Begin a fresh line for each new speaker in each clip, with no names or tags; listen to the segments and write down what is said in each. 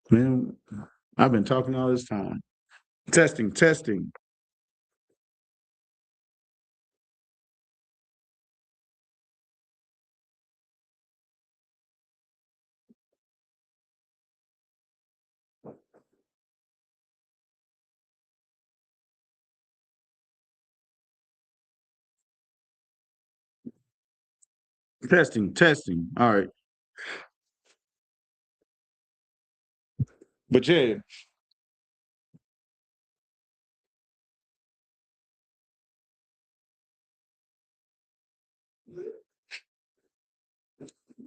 Man, I've been talking all this time. Testing, testing. Testing, testing. All right. But yeah,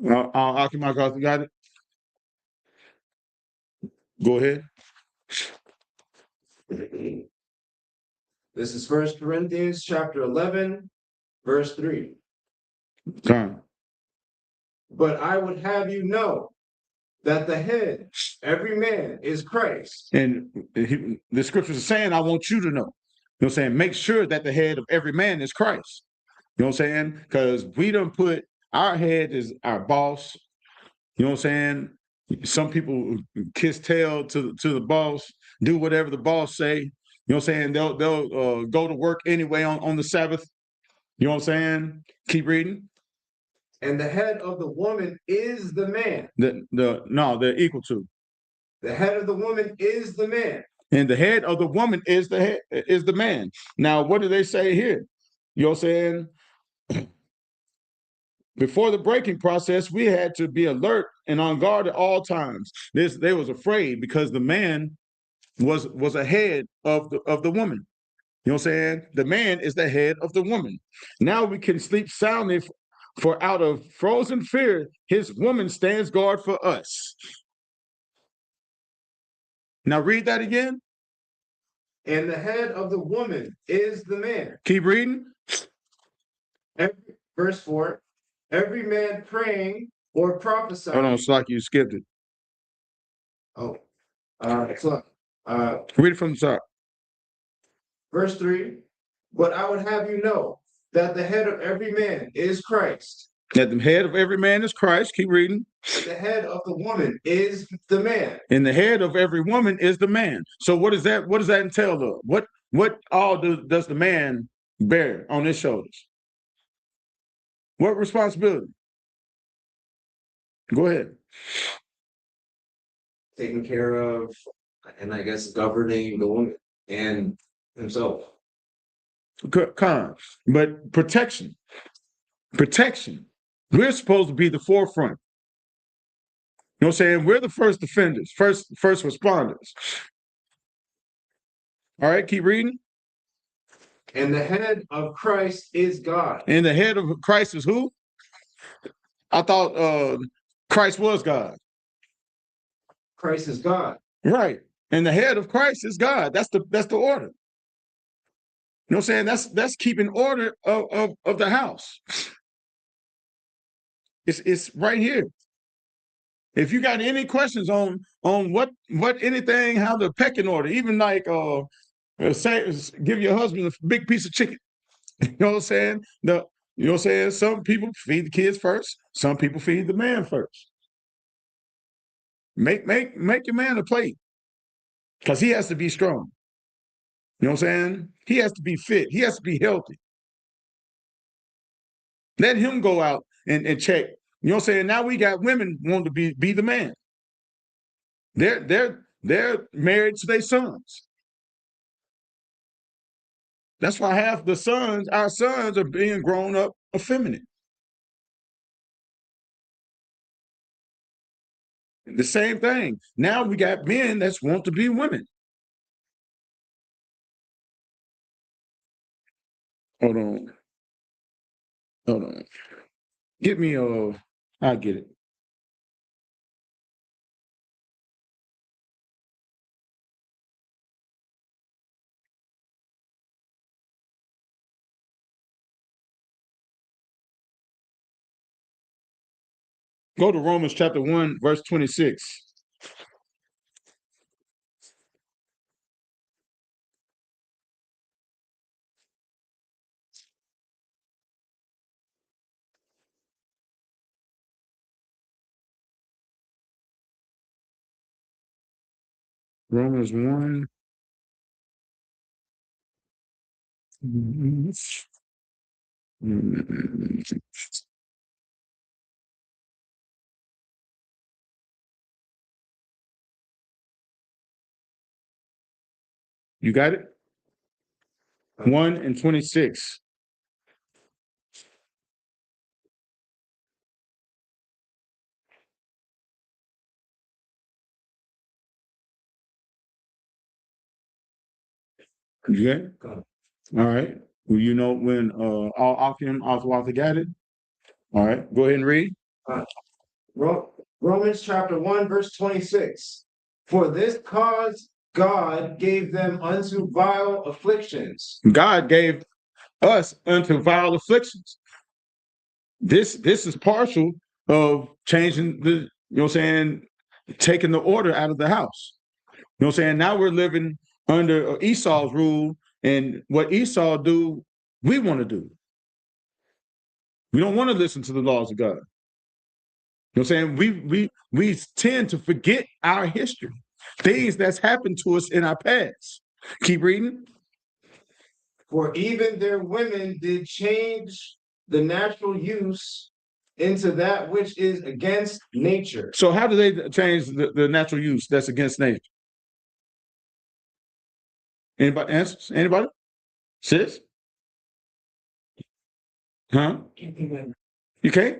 Marcos, you got it? Go ahead.
This is First Corinthians chapter 11, verse 3.
Time.
But I would have you know that the head, every man, is Christ.
And the scriptures are saying, I want you to know. You know what I'm saying? Make sure that the head of every man is Christ. You know what I'm saying? Because we don't put our head is our boss. You know what I'm saying? Some people kiss tail to the boss, do whatever the boss say. You know what I'm saying? They'll go to work anyway on the Sabbath. You know what I'm saying? Keep reading.
And the head of the woman is the man.
They're equal to.
The head of the woman is the man.
And the head of the woman is the man. Now, what do they say here? You know what I'm saying? Before the breaking process, we had to be alert and on guard at all times. They was afraid because the man was ahead of the woman. You know what I'm saying? The man is the head of the woman. Now we can sleep soundly, for out of frozen fear, his woman stands guard for us. Now read that again.
And the head of the woman is the man.
Keep reading.
Verse 4. Every man praying or prophesying.
Hold on, it's like you skipped it.
Oh, so,
read it from the top.
Verse 3. But I would have you know that the head of every man is Christ.
That the head of every man is Christ. Keep reading.
The head of the woman is the man.
And the head of every woman is the man. So what does that entail of? What all does the man bear on his shoulders? What responsibility? Go ahead.
Taking care of, and I guess governing the woman and himself.
But protection. We're supposed to be the forefront. You know what I'm saying? We're the first defenders, first responders. All right, keep reading.
And the head of Christ is God.
And the head of Christ is who? I thought Christ was God.
Christ is God.
Right. And the head of Christ is God. That's the order. You know what I'm saying? That's keeping order of the house. It's right here. If you got any questions on what anything, how the pecking order, even like say give your husband a big piece of chicken. You know what I'm saying? You know what I'm saying? Some people feed the kids first, some people feed the man first. Make your man a plate. Because he has to be strong. You know what I'm saying? He has to be fit. He has to be healthy. Let him go out and check. You know what I'm saying? Now we got women wanting to be the man. They're married to their sons. That's why half our sons are being grown up effeminate. The same thing. Now we got men that want to be women. Hold on. Get me I'll get it. Go to Romans chapter 1, verse 26. Romans 1. You got it? 1 and 26. You got it? All right. Well, you know when Alpha got it? All right. Go ahead and read.
Romans chapter 1, verse 26. For this cause God gave them unto vile afflictions.
God gave us unto vile afflictions. This is partial of changing the, you know what I'm saying, taking the order out of the house. You know what I'm saying? Now we're living under Esau's rule, and what Esau do, we want to do. We don't want to listen to the laws of God. You know what I'm saying? We tend to forget our history, things that's happened to us in our past. Keep reading.
For even their women did change the natural use into that which is against nature.
So how do they change the natural use that's against nature? Anybody answers? Anybody? Sis? Huh? You can't?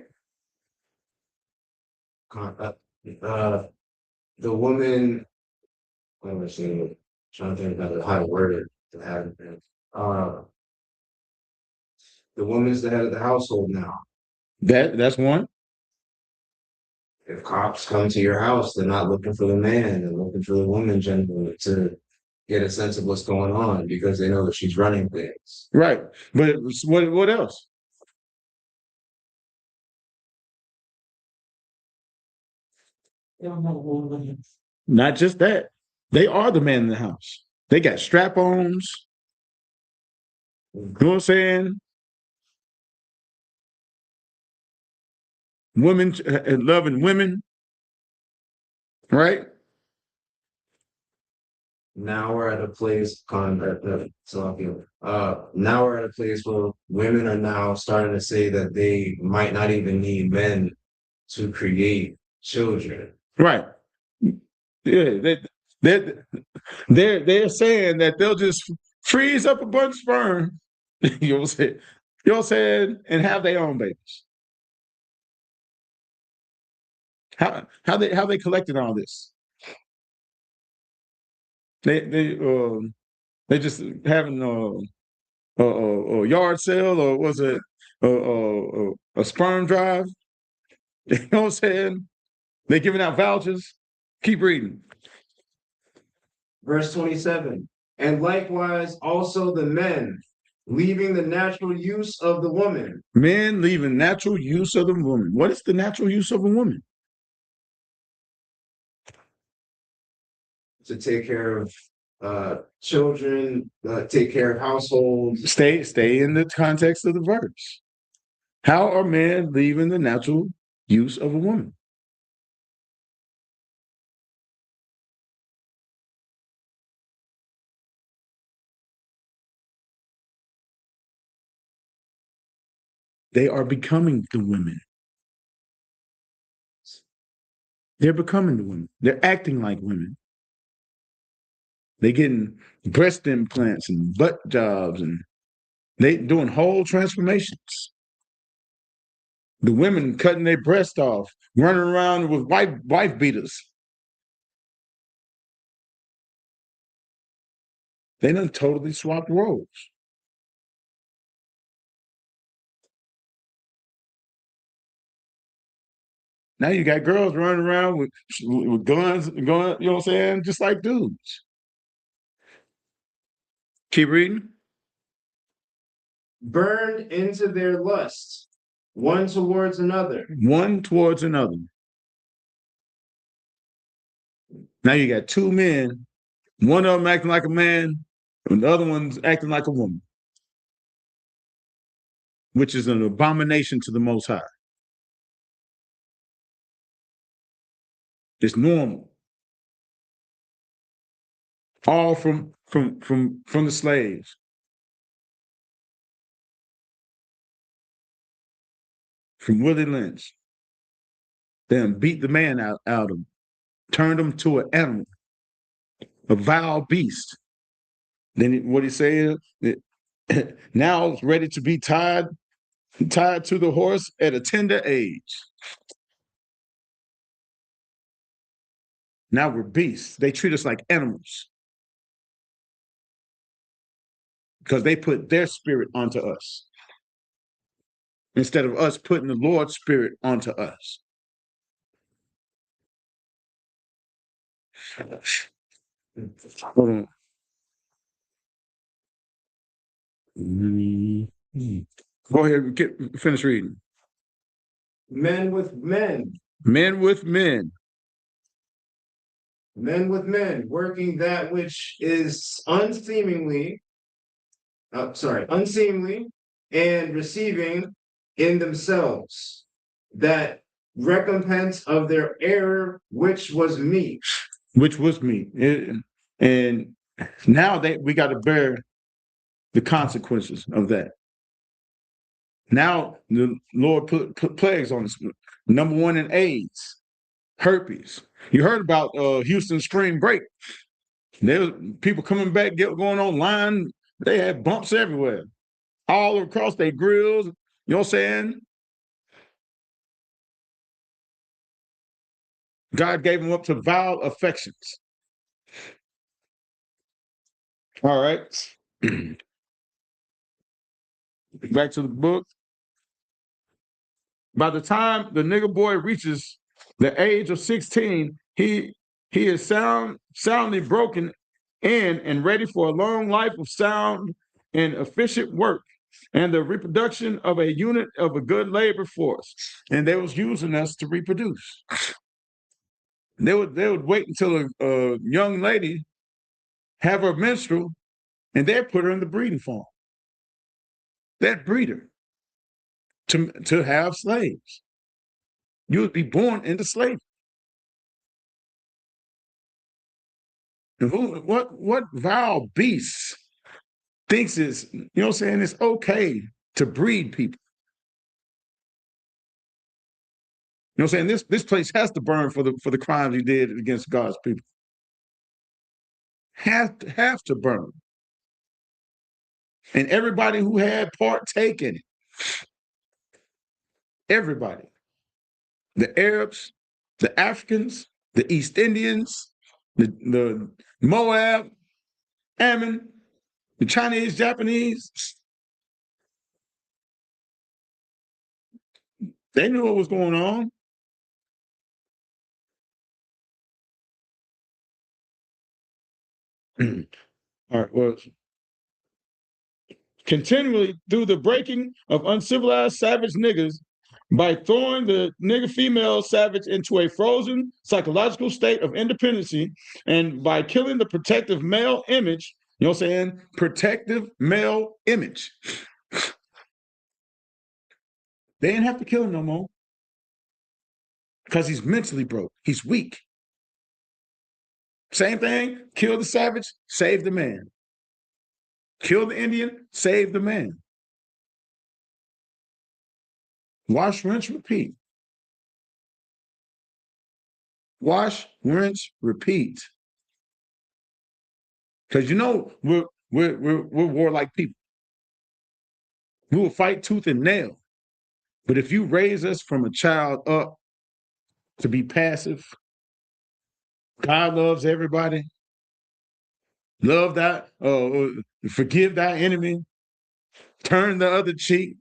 The woman, let me see, trying to think about how to word it to have it. The woman's the head of the household now.
That's one.
If cops come to your house, they're not looking for the man, they're looking for the woman generally to get a sense of what's going on because they know that she's running things.
Right. But what else? Not just that. They are the man in the house. They got strap-ons. You know what I'm saying? Women loving women, right?
Now we're at a place now we're at a place where women are now starting to say that they might not even need men to create children.
Right. Yeah, they're saying that they'll just freeze up a bunch of sperm, you know what I'm saying? You know what I'm saying? And have their own babies. How they collected all this? They just having a yard sale, or was it a sperm drive? You know what I'm saying? They giving out vouchers. Keep reading.
Verse 27. And likewise also the men, leaving the natural use of the woman.
Men leaving natural use of the woman. What is the natural use of a woman?
To take care of children, take care of households.
Stay in the context of the verse. How are men leaving the natural use of a woman? They are becoming the women. They're becoming the women. They're acting like women. They're getting breast implants and butt jobs, and they doing whole transformations. The women cutting their breast off, running around with wife beaters. They done totally swapped roles. Now you got girls running around with guns, going, you know what I'm saying? Just like dudes. Keep reading.
Burned into their lusts, one towards another.
One towards another. Now you got two men, one of them acting like a man, and the other one's acting like a woman, which is an abomination to the Most High. It's normal. all from the slaves. From Willie Lynch. Then beat the man out of him, turned him to an animal, a vile beast. Then what he said, now it's ready to be tied to the horse at a tender age. Now we're beasts. They treat us like animals because they put their spirit onto us instead of us putting the Lord's spirit onto us. Hold on. Go ahead, finish reading.
Men with men.
Men with men.
Men with men, working that which is unseemly, and receiving in themselves that recompense of their error, which was meat.
Which was meat. And now we got to bear the consequences of that. Now the Lord put plagues on us. Number one in AIDS, herpes. You heard about Houston spring break. There was people coming back, going online. They had bumps everywhere, all across their grills. You know what I'm saying? God gave them up to vile affections. All right. Back to the book. By the time the nigger boy reaches the age of 16, he is soundly broken in and ready for a long life of sound and efficient work and the reproduction of a unit of a good labor force. And they was using us to reproduce. They would wait until a young lady have her menstrual, and they'd put her in the breeding farm. They'd breed her to have slaves. You would be born into slavery. And what vile beast thinks it's, you know what I'm saying, it's okay to breed people? You know what I'm saying? This place has to burn for the crimes he did against God's people. Have to burn. And everybody who had partake in it. Everybody. The Arabs, the Africans, the East Indians, the Moab, Ammon, the Chinese, Japanese. They knew what was going on. All right, well, continually through the breaking of uncivilized savage niggers by throwing the nigger female savage into a frozen psychological state of independency and by killing the protective male image, you know what I'm saying? Protective male image. They didn't have to kill him no more because he's mentally broke. He's weak. Same thing, kill the savage, save the man. Kill the Indian, save the man. Wash, rinse, repeat. Wash, rinse, repeat. Because you know we're warlike people. We will fight tooth and nail. But if you raise us from a child up to be passive, God loves everybody. Love that, forgive thy enemy, turn the other cheek.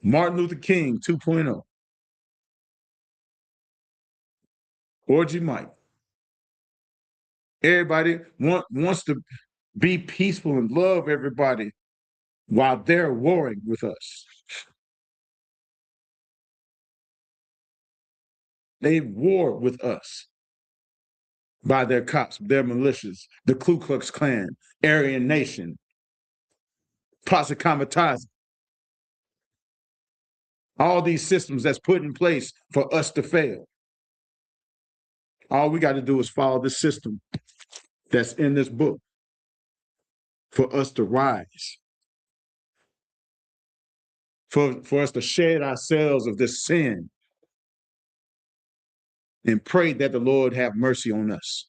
Martin Luther King 2.0. Orgy Mike. Everybody wants to be peaceful and love everybody while they're warring with us. They war with us by their cops, their militias, the Ku Klux Klan, Aryan Nation, Posse Comitatus. All these systems that's put in place for us to fail. All we got to do is follow this system that's in this book for us to rise, for us to shed ourselves of this sin and pray that the Lord have mercy on us.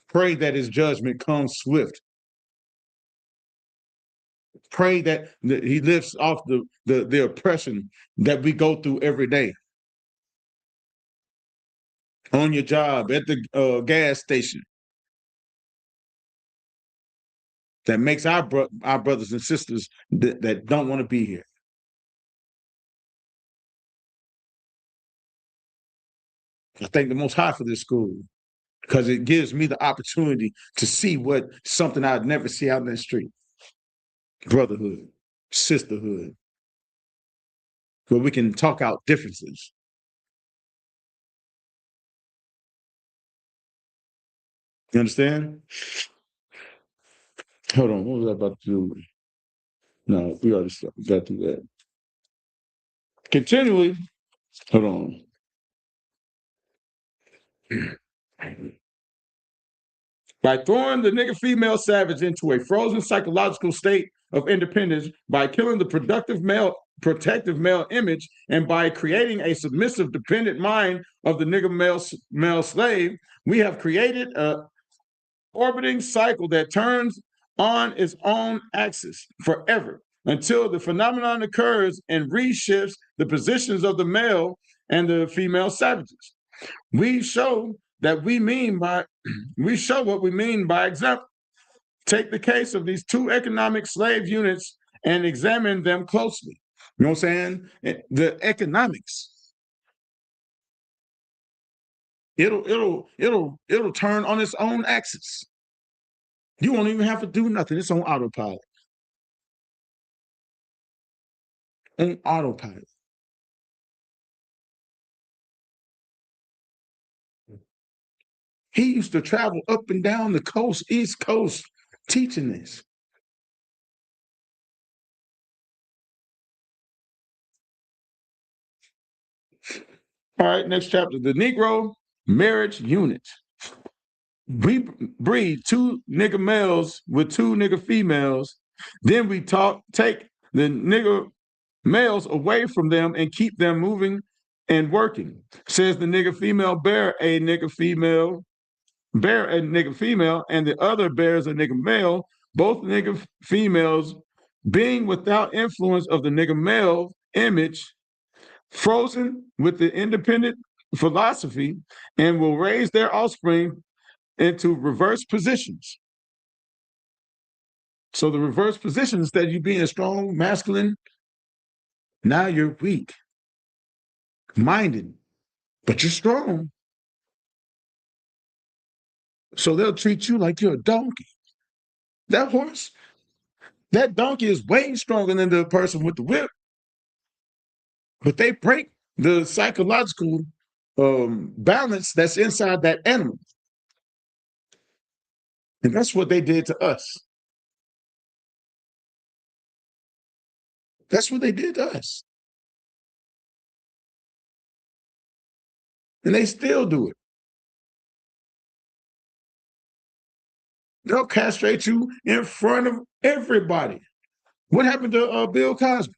Pray that his judgment comes swift. Pray that he lifts off the oppression that we go through every day. On your job, at the gas station. That makes our brothers and sisters that don't want to be here. I thank the Most High for this school because it gives me the opportunity to see something I'd never see out in the street. Brotherhood, sisterhood, where we can talk out differences. You understand? Hold on, what was I about to do? No, we already got through that. Continually, hold on. By throwing the nigger female savage into a frozen psychological state of independence, by killing the protective male image, and by creating a submissive, dependent mind of the nigger male slave, we have created a orbiting cycle that turns on its own axis forever until the phenomenon occurs and reshifts the positions of the male and the female savages. We show what we mean by example. Take the case of these two economic slave units and examine them closely. You know what I'm saying? The economics. It'll turn on its own axis. You won't even have to do nothing. It's on autopilot. On autopilot. He used to travel up and down the coast, East Coast, teaching this. All right, next chapter. The Negro marriage unit. We breed two nigger males with two nigger females. Then we take the nigger males away from them and keep them moving and working. Says the nigger female bear a nigger female, and the other bears a nigger male. Both nigger females being without influence of the nigger male image, frozen with the independent philosophy, and will raise their offspring into reverse positions. So the reverse position, instead of you being strong, masculine, now you're weak minded, but you're strong. So they'll treat you like you're a donkey. That donkey is way stronger than the person with the whip. But they break the psychological balance that's inside that animal. And that's what they did to us. That's what they did to us. And they still do it. They'll castrate you in front of everybody. What happened to Bill Cosby?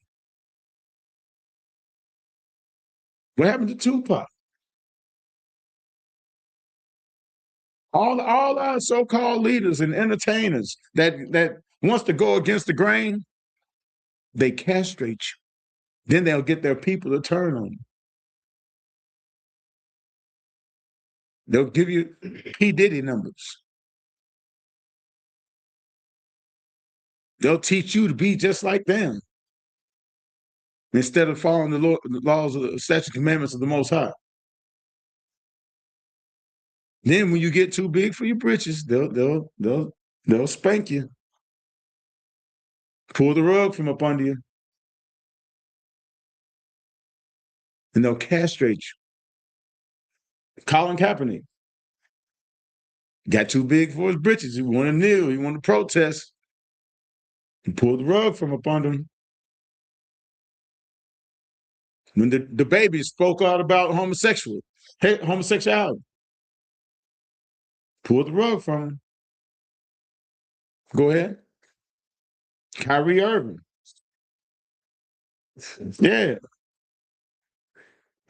What happened to Tupac? All our so-called leaders and entertainers that wants to go against the grain, they castrate you. Then they'll get their people to turn on you. They'll give you P. Diddy numbers. They'll teach you to be just like them instead of following the laws of the statute commandments of the Most High. Then when you get too big for your britches, they'll spank you, pull the rug from up under you, and they'll castrate you. Colin Kaepernick got too big for his britches. He wanted to kneel. He wanted to protest. He pulled the rug from up under him. When the baby spoke out about homosexuality, Pull the rug from him. Go ahead. Kyrie Irving. Yeah.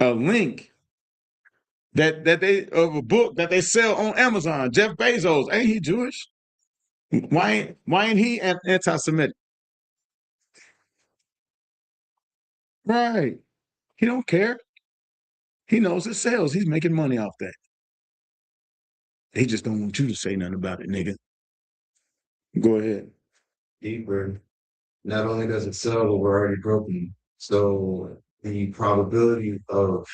A link that they of a book that they sell on Amazon. Jeff Bezos, ain't he Jewish? Why ain't he anti-Semitic? Right. He don't care. He knows it sells. He's making money off that. They just don't want you to say nothing about it, nigga. Go ahead.
Deeper. Not only does it sell, but we're already broken. So the probability of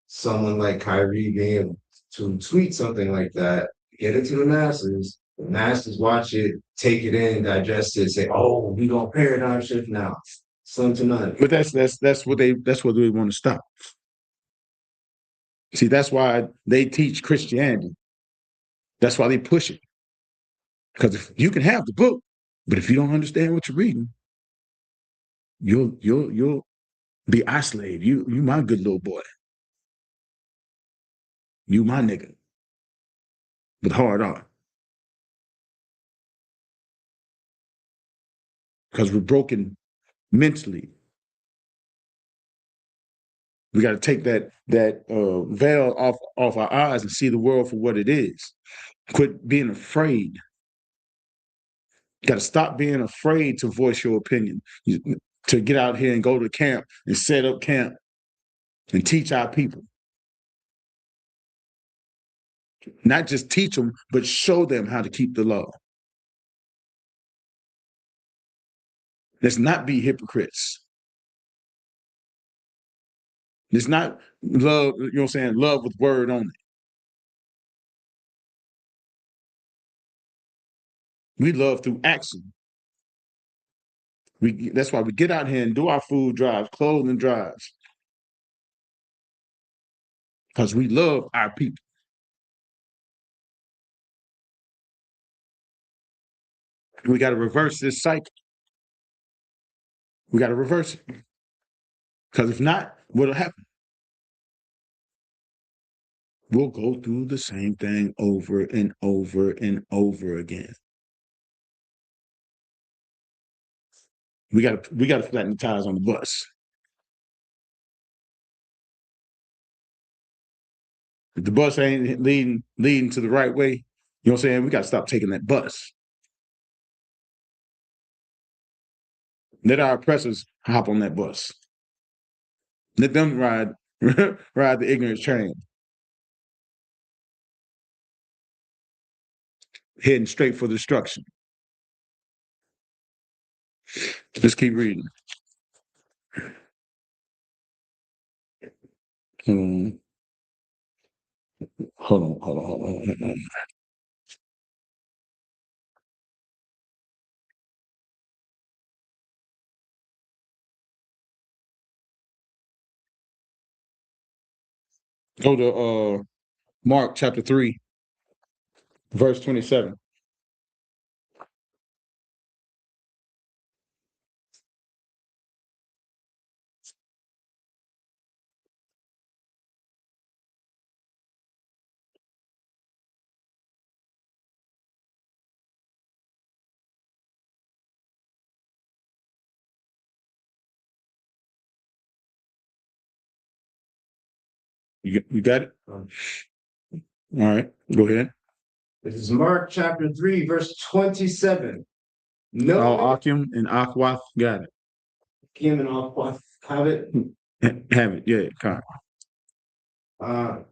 someone like Kyrie being able to tweet something like that, get it to the masses watch it, take it in, digest it, say, "Oh, we gonna paradigm shift now." Slim to none.
But that's what they want to stop. See, that's why they teach Christianity. That's why they push it. Because if you can have the book, but if you don't understand what you're reading, you'll be isolated. You my good little boy. You my nigga. With hard R. Because we're broken mentally. We got to take that veil off our eyes and see the world for what it is. Quit being afraid. You got to stop being afraid to voice your opinion, to get out here and go to camp and set up camp and teach our people. Not just teach them, but show them how to keep the law. Let's not be hypocrites. Let's not love, you know what I'm saying, love with word only. We love through action. That's why we get out here and do our food drives, clothing drives. Because we love our people. We got to reverse this cycle. We got to reverse it. Because if not, what'll happen? We'll go through the same thing over and over and over again. We got to flatten the tires on the bus. If the bus ain't leading to the right way, you know what I'm saying? We got to stop taking that bus. Let our oppressors hop on that bus. Let them ride the ignorance train. Heading straight for destruction. Let's keep reading. Hold on. Go to Mark chapter 3, verse 27. You got it? All right, go ahead.
This is Mark chapter 3, verse 27.
No, Akim and Akwath got it.
Akim and Akwath have it?
Have it, yeah, Kyle.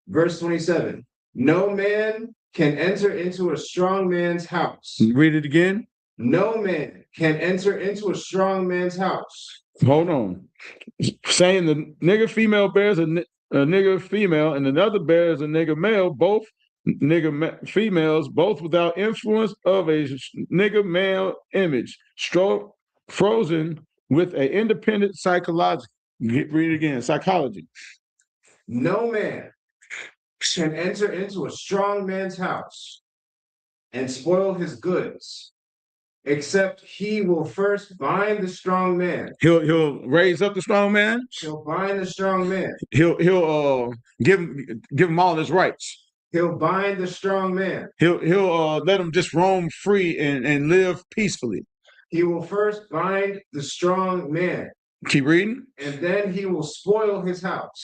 Verse 27. No man can enter into a strong man's house.
Read it again.
No man can enter into a strong man's house.
Hold on. Saying the nigger female bears a nigger female and another bears a nigger male, both nigger females, both without influence of a nigger male image, frozen with an independent psychology. Read it again. Psychology.
No man can enter into a strong man's house and spoil his goods, except he will first bind the strong man.
He'll raise up the strong man.
He'll bind the strong man.
He'll give him all his rights.
He'll bind the strong man.
He'll let them just roam free and live peacefully.
He will first bind the strong man.
Keep reading.
And then he will spoil his house.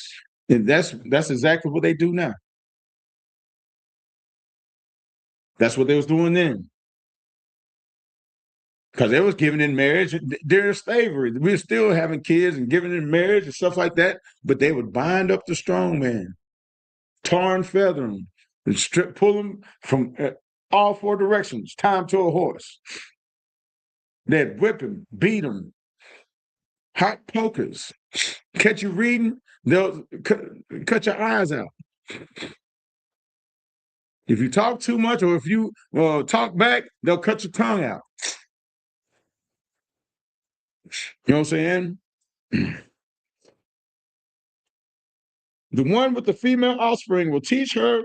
And that's exactly what they do now. That's what they was doing then. Because they was giving in marriage during slavery. We were still having kids and giving in marriage and stuff like that. But they would bind up the strong man, tar and feather him, and pull him from all four directions, tie him to a horse. They'd whip him, beat him, hot pokers. Catch you reading, they'll cut your eyes out. If you talk too much or if you talk back, they'll cut your tongue out. You know what I'm saying? The one with the female offspring will teach her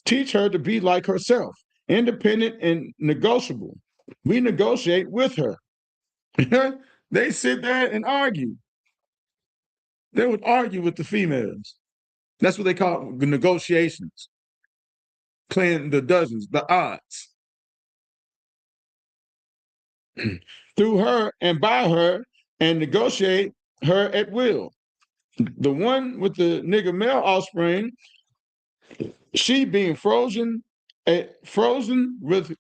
to be like herself, independent and negotiable. We negotiate with her. They sit there and argue. They would argue with the females. That's what they call negotiations. Playing the dozens, the odds. Through her and by her and negotiate her at will. The one with the nigger male offspring, she being frozen with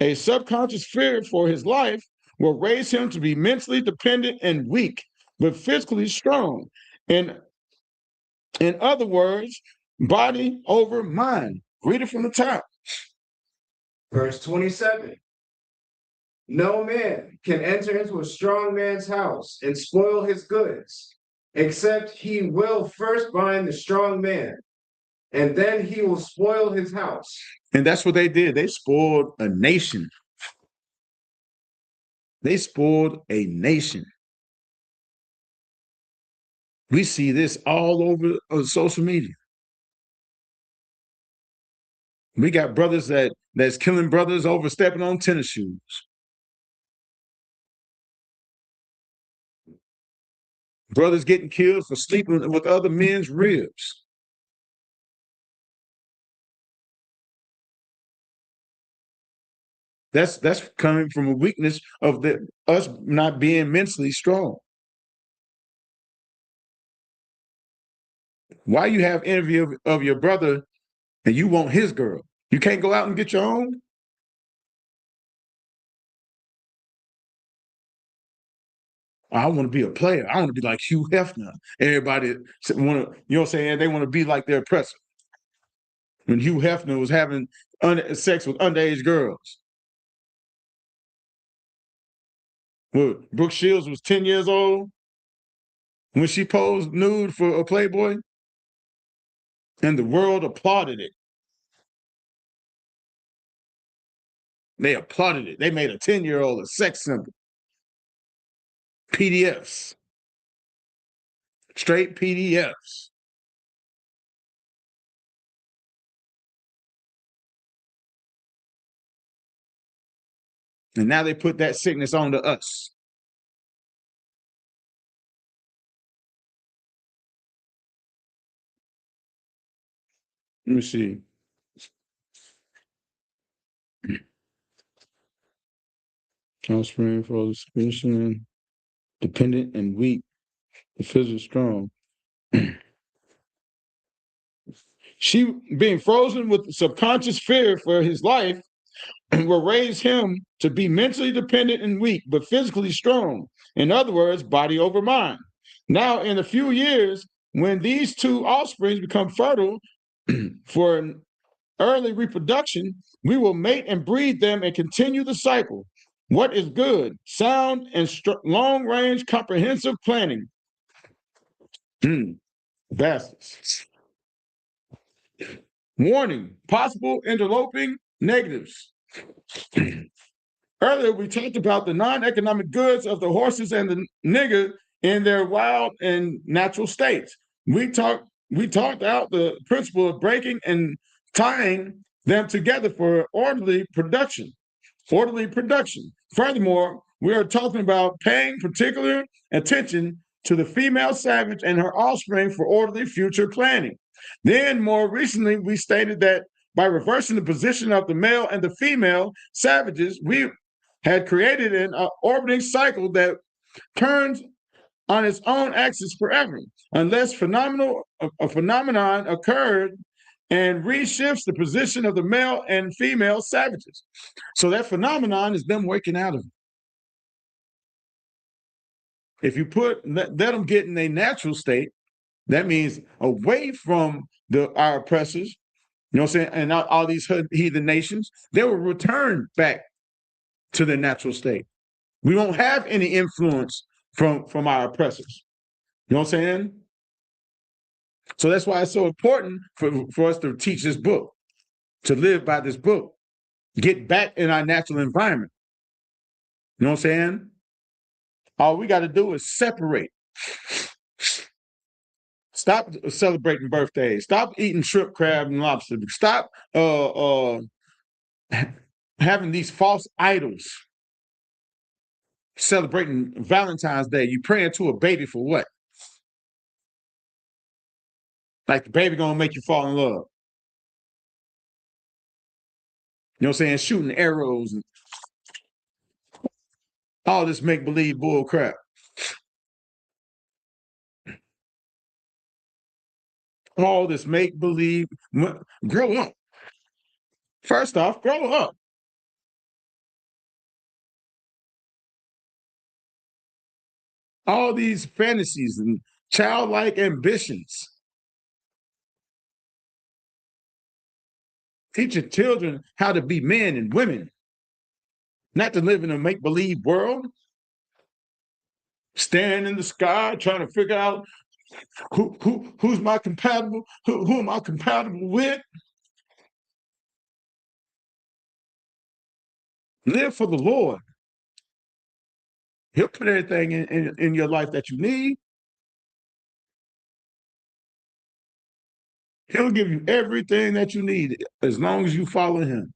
a subconscious fear for his life, will raise him to be mentally dependent and weak, but physically strong. And in other words, body over mind. Read it from the top.
Verse 27. No man can enter into a strong man's house and spoil his goods, except he will first bind the strong man, and then he will spoil his house.
And that's what they did. They spoiled a nation. They spoiled a nation. We see this all over social media. We got brothers that's killing brothers over stepping on tennis shoes. Brothers getting killed for sleeping with other men's ribs. That's coming from a weakness of us not being mentally strong. Why you have envy of your brother and you want his girl? You can't go out and get your own? I want to be a player. I want to be like Hugh Hefner. Everybody want to, you know what I'm saying? They want to be like their oppressor. When Hugh Hefner was having sex with underage girls. Well, Brooke Shields was 10 years old when she posed nude for a Playboy, and the world applauded it. They applauded it. They made a 10-year-old a sex symbol. PDFs. Straight PDFs. And now they put that sickness onto us. Let me see. Offspring for the suspicion, dependent and weak, the physical strong. She being frozen with subconscious fear for his life will raise him to be mentally dependent and weak, but physically strong. In other words, body over mind. Now, in a few years, when these two offsprings become fertile for an early reproduction, we will mate and breed them and continue the cycle. What is good, sound, and long-range comprehensive planning? Bastards. Warning, possible interloping negatives. Earlier, we talked about the non-economic goods of the horses and the nigger in their wild and natural states. We talked out the principle of breaking and tying them together for orderly production. Furthermore, we are talking about paying particular attention to the female savage and her offspring for orderly future planning. Then, more recently, we stated that by reversing the position of the male and the female savages, we had created an orbiting cycle that turns on its own axis forever, unless a phenomenon occurred and reshifts the position of the male and female savages. So that phenomenon is them waking out of it. If you let them get in a natural state, that means away from our oppressors, you know what I'm saying, and all these heathen nations, they will return back to their natural state. We won't have any influence from our oppressors. You know what I'm saying? So that's why it's so important for us to teach this book, to live by this book, get back in our natural environment. You know what I'm saying? All we got to do is separate. Stop celebrating birthdays. Stop eating shrimp, crab, and lobster. Stop having these false idols. Celebrating Valentine's Day. You praying to a baby for what? Like the baby gonna make you fall in love. You know what I'm saying? Shooting arrows and all this make-believe bull crap. All this make-believe. Grow up. First off, grow up. All these fantasies and childlike ambitions. Teaching children how to be men and women, not to live in a make-believe world. Staring in the sky, trying to figure out who's my compatible, who am I compatible with? Live for the Lord. He'll put everything in your life that you need. He'll give you everything that you need as long as you follow him.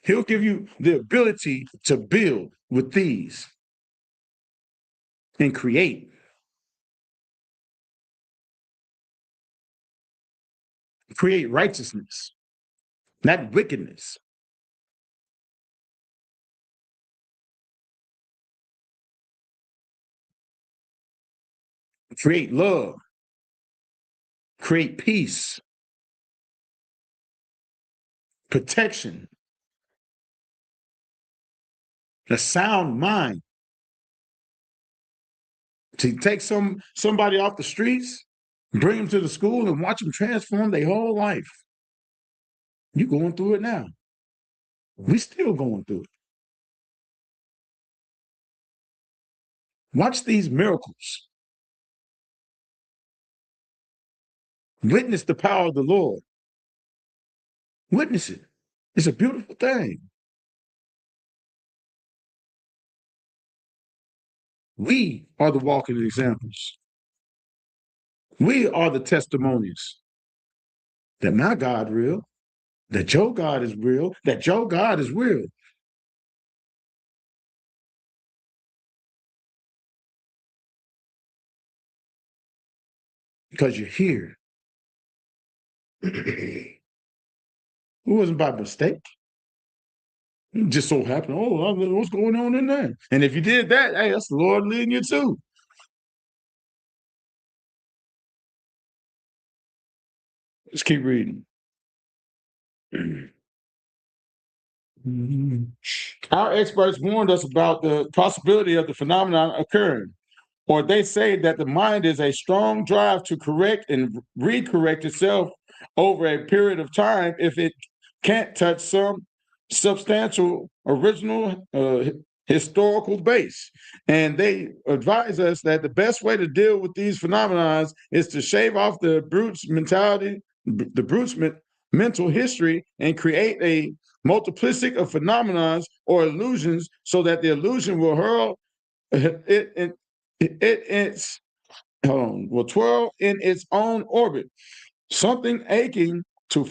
He'll give you the ability to build with these and create. Create righteousness, not wickedness. Create love. Create peace. Protection. A sound mind. To take somebody off the streets, bring them to the school and watch them transform their whole life. You're going through it now. We're still going through it. Watch these miracles. Witness the power of the Lord. Witness it. It's a beautiful thing. We are the walking examples. We are the testimonies that my God real, that your God is real, that your God is real. Because you're here. It wasn't by mistake. It just so happened, what's going on in there? And if you did that, hey, that's the Lord leading you too. Let's keep reading. Our experts warned us about the possibility of the phenomenon occurring, or they say that the mind is a strong drive to correct and recorrect itself over a period of time if it can't touch some substantial original historical base. And they advise us that the best way to deal with these phenomena is to shave off the brute's mentality, the brute's mental history, and create a multiplicity of phenomena or illusions so that the illusion will hurl it's will twirl in its own orbit, something aching to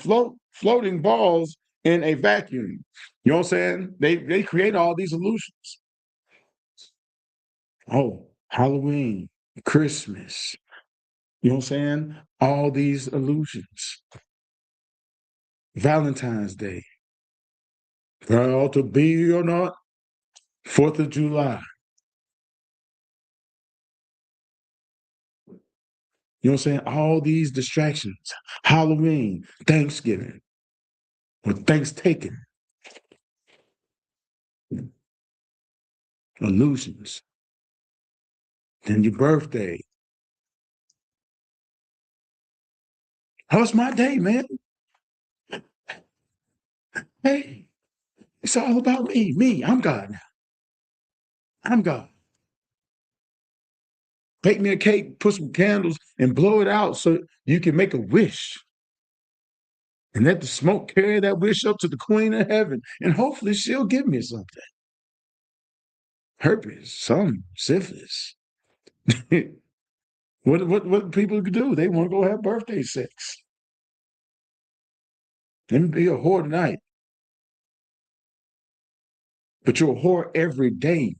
floating balls in a vacuum. You know what I'm saying? They create all these illusions. Oh, Halloween, Christmas. You know what I'm saying? All these illusions. Valentine's Day, proud to be or not, 4th of July. You know what I'm saying? All these distractions, Halloween, Thanksgiving, or Thanksgiving, illusions. Then your birthday. How's my day, man? Hey, it's all about me. Me, I'm God now. I'm God. Bake me a cake, put some candles, and blow it out so you can make a wish. And let the smoke carry that wish up to the Queen of Heaven. And hopefully she'll give me something. Herpes, some syphilis. What people do? They want to go have birthday sex. Let me be a whore tonight. But you're a whore every day.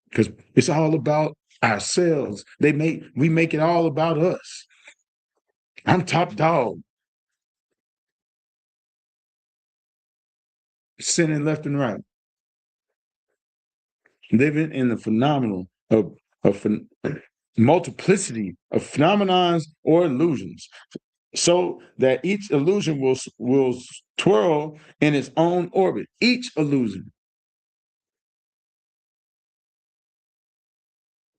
Because it's all about ourselves. We make it all about us. I'm top dog. Sinning left and right. Living in the phenomenal of multiplicity of phenomenons or illusions, so that each illusion will twirl in its own orbit. Each illusion.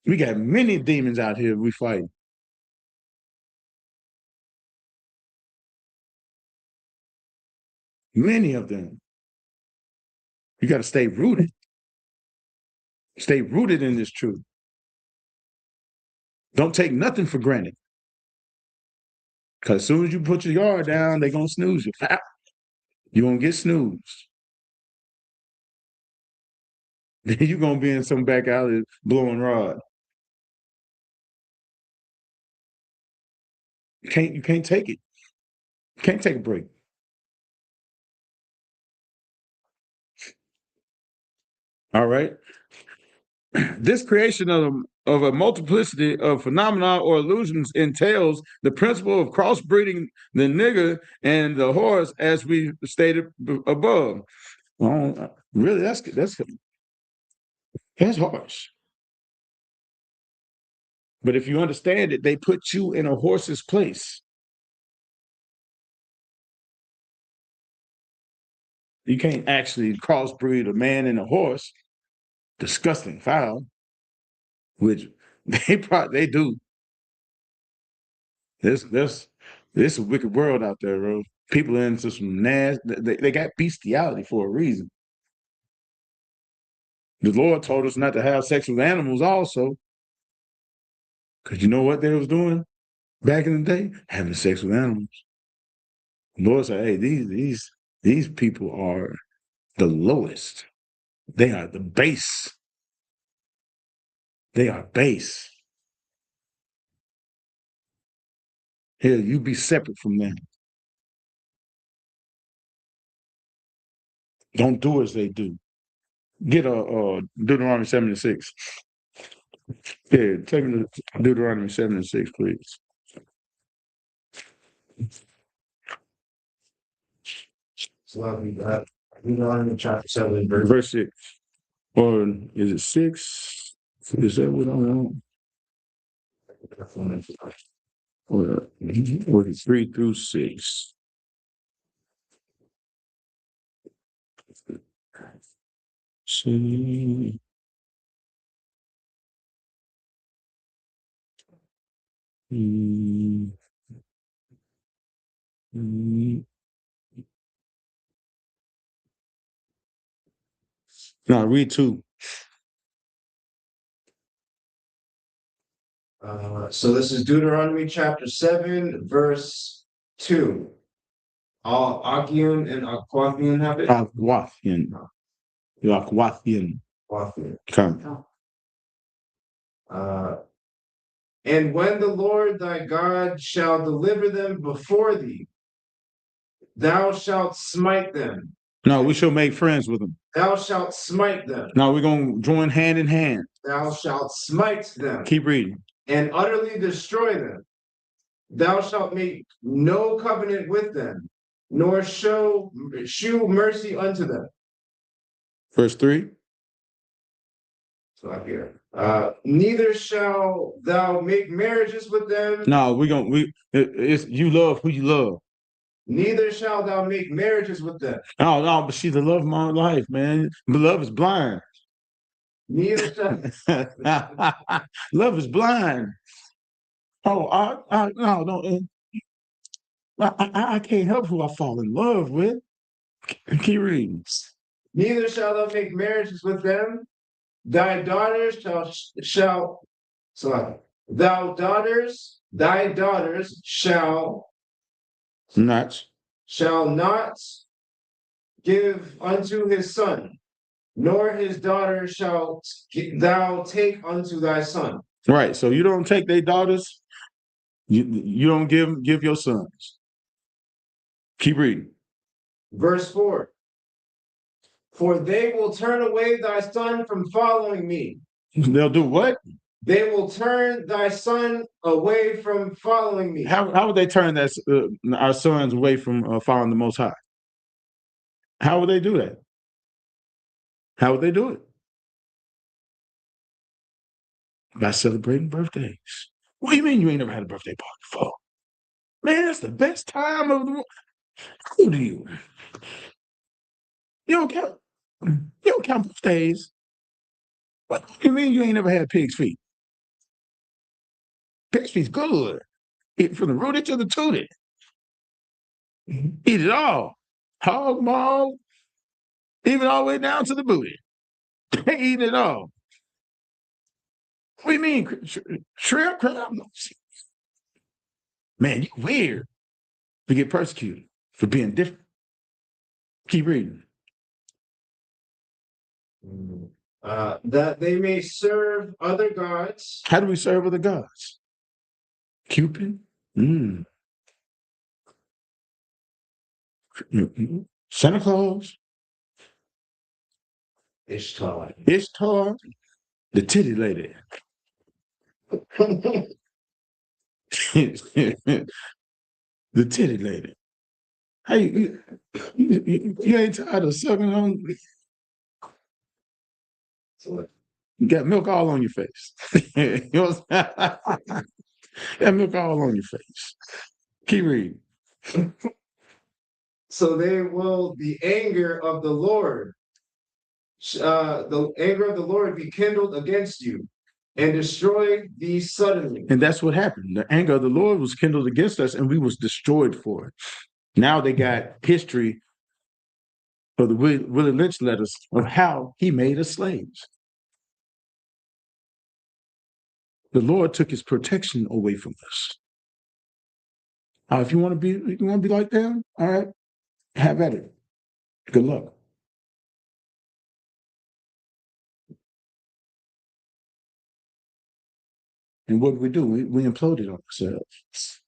We got many demons out here we fight. Many of them. You got to stay rooted. Stay rooted in this truth. Don't take nothing for granted. Because as soon as you put your guard down, they're going to snooze you. You're going to get snoozed. Then you're going to be in some back alley blowing rod. You can't take it. You can't take a break. All right. This creation of a multiplicity of phenomena or illusions entails the principle of crossbreeding the nigger and the horse, as we stated above. Well, really, that's harsh. But if you understand it, they put you in a horse's place. You can't actually crossbreed a man and a horse. Disgusting, foul. Which they do. This a wicked world out there, bro. People into some nasty. They got bestiality for a reason. The Lord told us not to have sex with animals, also, because you know what they was doing back in the day, having sex with animals. The Lord said, "Hey, these people are the lowest. They are the base. They are base. Here, you be separate from them. Don't do as they do." Get a Deuteronomy 7:6. Yeah, take me to Deuteronomy 7:6, please.
So we got Deuteronomy chapter 7,
Verse 6. Or is it 6? Is that what I'm on? Or is it 3 through 6? See. No, read 2.
So this is Deuteronomy chapter 7, verse 2. All Achian and Aquathian have it?
Aquathian. Aquathian.
Aquathian.
Come.
And when the Lord thy God shall deliver them before thee, thou shalt smite them.
No, we shall make friends with them.
Thou shalt smite them.
Now we're going to join hand in hand.
Thou shalt smite them.
Keep reading.
And utterly destroy them. thou shalt make no covenant with them, nor shew mercy unto them.
Verse 3.
So up here. Neither shall thou make marriages with them.
No, it's you love who you love.
Neither shall thou make marriages with them.
No, but she's the love of my life, man. Love is blind.
Neither shall
Love is blind. Oh, I can't help who I fall in love with. Keep reading.
Neither shall thou make marriages with them. Thy daughters thy daughters shall
Not
not give unto his son, nor his daughter shall thou take unto thy son.
right. So you don't take their daughters. You don't give your sons. Keep reading.
Verse 4. For they will turn away thy son from following me.
They'll do what?
They will turn thy son away from following me.
How would they turn our sons away from following the Most High? How would they do that? How would they do it? By celebrating birthdays. What do you mean you ain't never had a birthday party before? Man, that's the best time of the world. Who do you? You don't count birthdays. What do you mean you ain't never had pig's feet? Pig's feet's good. Eat from the rooted to the tooted. Eat it all. Hog maw, even all the way down to the booty. They eat it all. What do you mean? Shrimp? Crab? Man, you weird to get persecuted for being different. Keep reading.
That they may serve other gods.
How do we serve other gods? Cupid? Santa Claus?
Ishtar,
the titty lady. The titty lady. Hey, you ain't tired of sucking on? You got milk all on your face. You know what I'm saying? Got milk all on your face. Keep reading.
So the anger of the Lord be kindled against you and destroy thee suddenly.
And that's what happened. The anger of the Lord was kindled against us and we was destroyed for it. Now they got history of the Willie Lynch letters of how he made us slaves. The Lord took his protection away from us. If you want to be like them, all right, have at it. Good luck. And what did we do? We imploded on ourselves.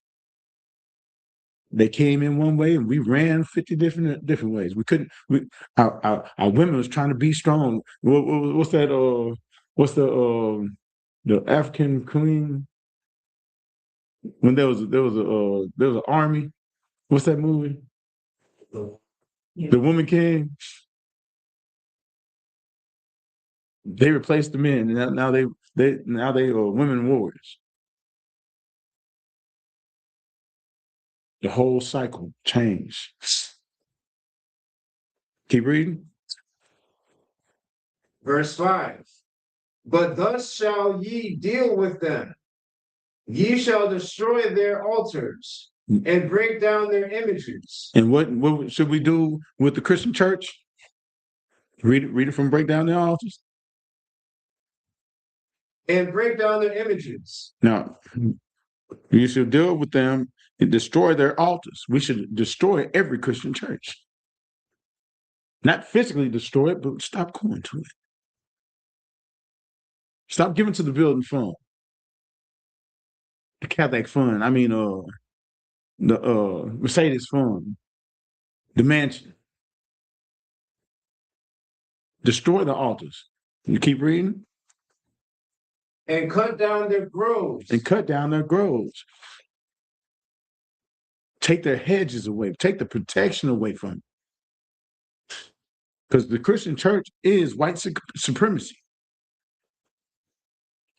They came in one way and we ran 50 different ways. We couldn't. Our women was trying to be strong. What's that? What's the African queen? When there was an army. What's that movie? The Woman King. They replaced the men. Now they are women warriors. The whole cycle changed. Keep reading.
Verse 5. But thus shall ye deal with them. Ye shall destroy their altars and break down their images.
And what should we do with the Christian church? Read it from break down their altars.
And break down their images.
Now, you should deal with them and destroy their altars. We should destroy every Christian church. Not physically destroy it, but stop going to it. Stop giving to the building fund. The Catholic fund. I mean, the Mercedes fund. The mansion. Destroy the altars. You keep reading?
And cut down their groves.
And cut down their groves. Take their hedges away. Take the protection away from them. Because the Christian church is white supremacy.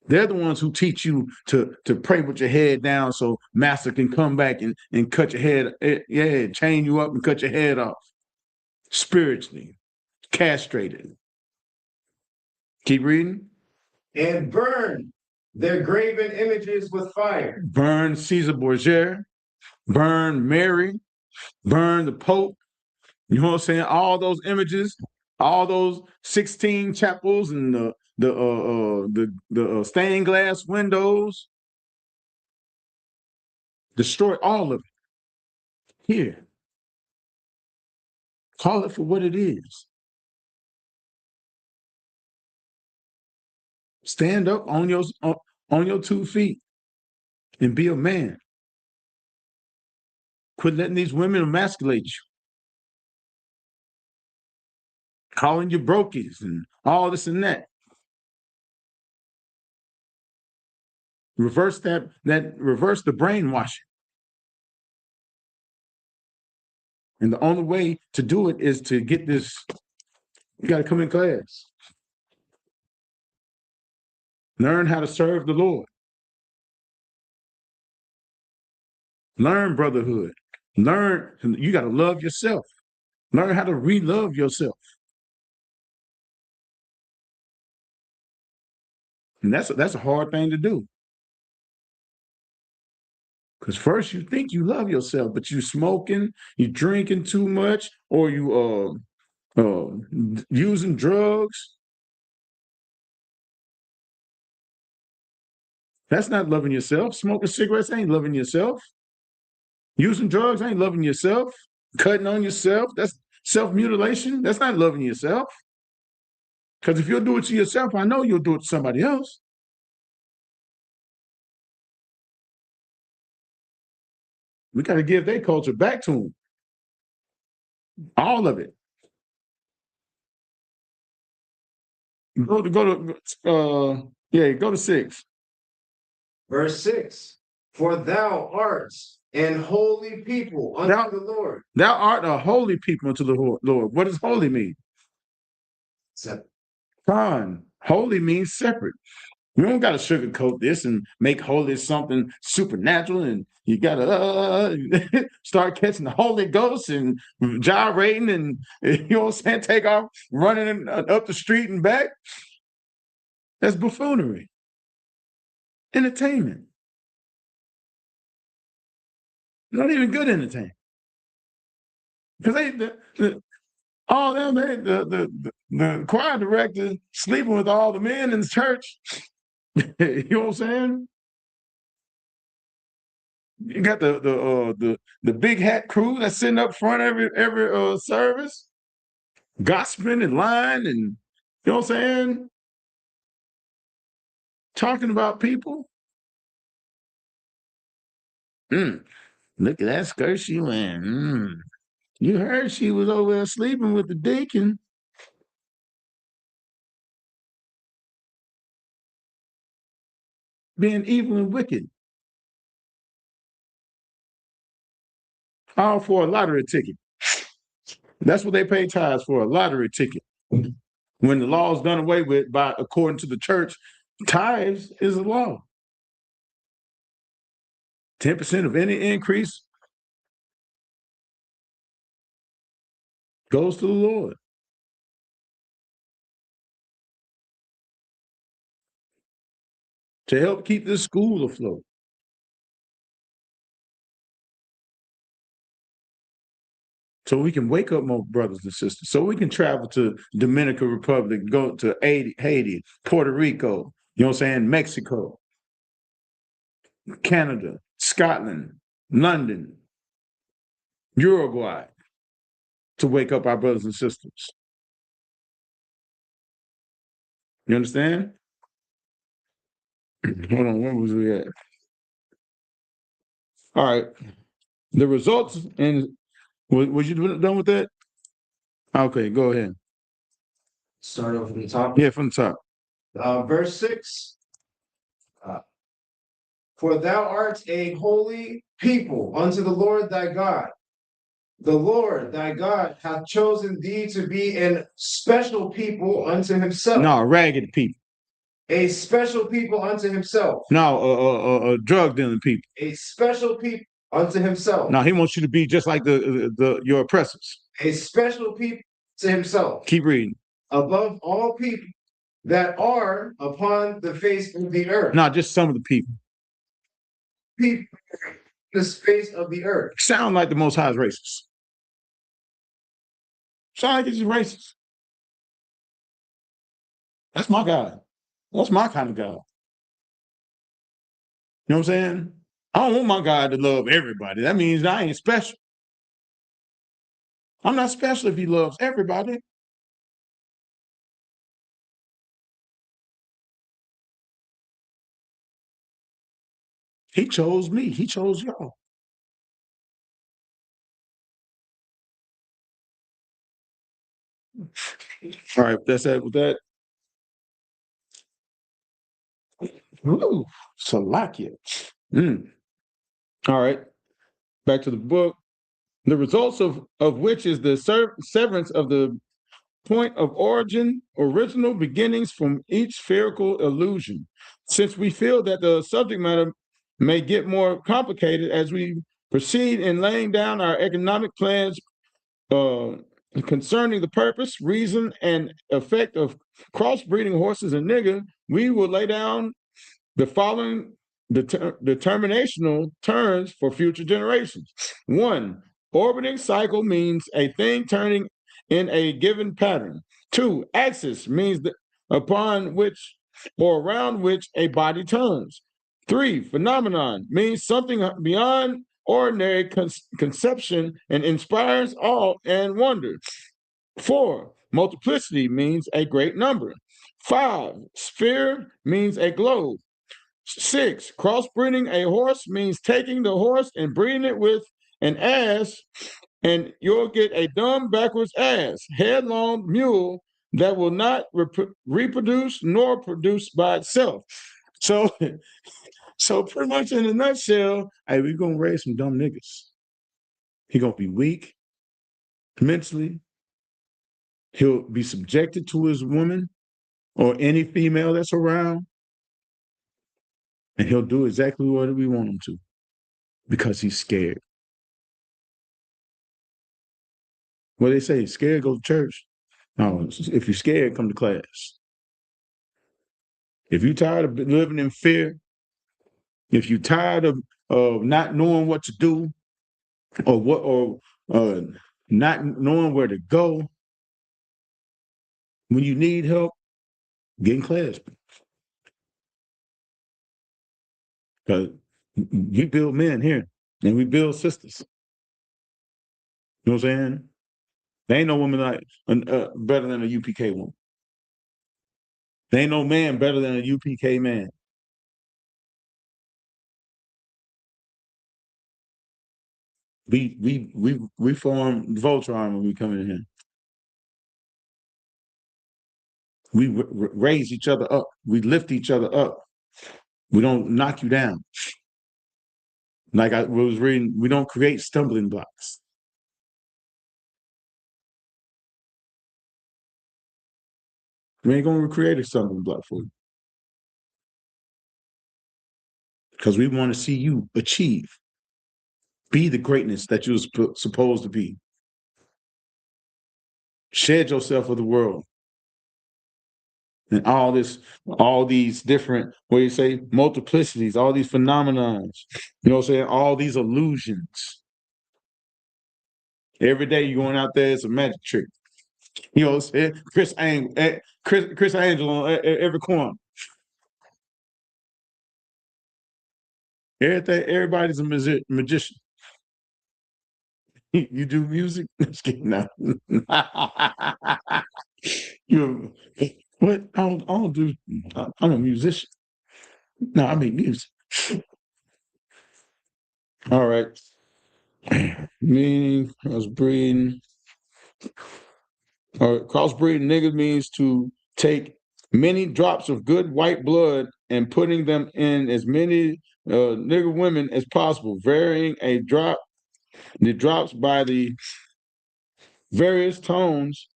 They're the ones who teach you to pray with your head down so master can come back and cut your head, chain you up and cut your head off. Spiritually, castrated. Keep reading.
And burn their graven images with fire.
Burn Caesar Borgia, burn Mary, burn the Pope. You know what I'm saying? All those images, all those 16 chapels and the stained glass windows. Destroy all of it. Here. Call it for what it is. Stand up on your 2 feet and be a man. Quit letting these women emasculate you. Calling you brokies and all this and that. Reverse reverse the brainwashing. And the only way to do it is to get this. You got to come in class. Learn how to serve the Lord. Learn brotherhood. Learn, you got to love yourself. Learn how to re-love yourself. And that's a hard thing to do. Because first you think you love yourself, but you smoking, you drinking too much, or you using drugs. That's not loving yourself. Smoking cigarettes ain't loving yourself. Using drugs ain't loving yourself. Cutting on yourself, that's self-mutilation. That's not loving yourself. Because if you'll do it to yourself, I know you'll do it to somebody else. We got to give their culture back to them. All of it. Go to 6.
Verse 6. For thou art an holy people unto the Lord.
Thou art a holy people unto the Lord. What does holy mean?
Separate.
Fine. Holy means separate. You don't got to sugarcoat this and make holy something supernatural, and you got to start catching the Holy Ghost and gyrating and, you know what I'm saying, take off running up the street and back. That's buffoonery. Entertainment. Not even good entertainment. Because the choir director sleeping with all the men in the church. You know what I'm saying? You got the big hat crew that's sitting up front every service, gossiping and lying, and you know what I'm saying? Talking about people. Look at that skirt she wearing. You heard she was over there sleeping with the deacon. Being evil and wicked. All for a lottery ticket. That's what they pay tithes for, a lottery ticket. When the law is done away with according to the church, tithes is a law. 10% of any increase goes to the Lord. To help keep this school afloat. So we can wake up more brothers and sisters. So we can travel to Dominican Republic, go to Haiti, Puerto Rico, you know what I'm saying, Mexico, Canada, Scotland, London, Uruguay, to wake up our brothers and sisters. You understand? Hold on, where was we at? All right. The results, and was you done with that? Okay, go ahead.
Start over from the top.
Yeah, from the top.
Verse 6. For thou art a holy people unto the Lord thy God. The Lord thy God hath chosen thee to be a special people unto himself.
No, ragged people.
A special people unto himself.
No, drug dealing people.
A special people unto himself.
Now he wants you to be just like your oppressors.
A special people to himself.
Keep reading.
Above all people that are upon the face of the earth.
Not just some of the people.
People, the face of the earth.
Sound like the Most High is racist. Sound like he's racist. That's my God. That's my kind of God. You know what I'm saying? I don't want my God to love everybody. That means I ain't special. I'm not special if he loves everybody. He chose me. He chose y'all. All right, that's it with that. Ooh, Salakia. All right, back to the book. The results of which is the severance of the point of origin, original beginnings from each spherical illusion. Since we feel that the subject matter may get more complicated as we proceed in laying down our economic plans concerning the purpose, reason, and effect of crossbreeding horses and nigger, we will lay down the following determinational terms for future generations. 1, orbiting cycle means a thing turning in a given pattern. 2, axis means upon which or around which a body turns. 3, phenomenon means something beyond ordinary conception and inspires awe and wonder. 4, multiplicity means a great number. 5, sphere means a globe. 6, crossbreeding a horse means taking the horse and breeding it with an ass, and you'll get a dumb backwards ass, headlong mule that will not reproduce nor produce by itself. So pretty much in a nutshell, hey, we're gonna raise some dumb niggas. He's gonna be weak mentally. He'll be subjected to his woman or any female that's around. And he'll do exactly what we want him to because he's scared. What they say, scared, go to church. No, if you're scared, come to class. If you're tired of living in fear, if you're tired of not knowing what to do or not knowing where to go, when you need help, get in class. Because you build men here and we build sisters. You know what I'm saying? There ain't no woman like better than a UPK woman. There ain't no man better than a UPK man. We form Voltron when we come in here. We raise each other up. We lift each other up. We don't knock you down. Like I was reading, we don't create stumbling blocks. We ain't going to create a stumbling block for you. Because we want to see you achieve. Be the greatness that you're supposed to be. Shed yourself with the world. And all these different, what do you say, multiplicities, all these phenomenons, you know what I'm saying? All these illusions. Every day you're going out there, it's a magic trick. You know what I'm saying? Chris Angel on every corner. Everybody's a magician. You do music? Just kidding now. You what? I don't do. I'm a musician. No, I make music. All right. Meaning crossbreeding. Or crossbreeding niggas means to take many drops of good white blood and putting them in as many nigger women as possible, varying the drops by the various tones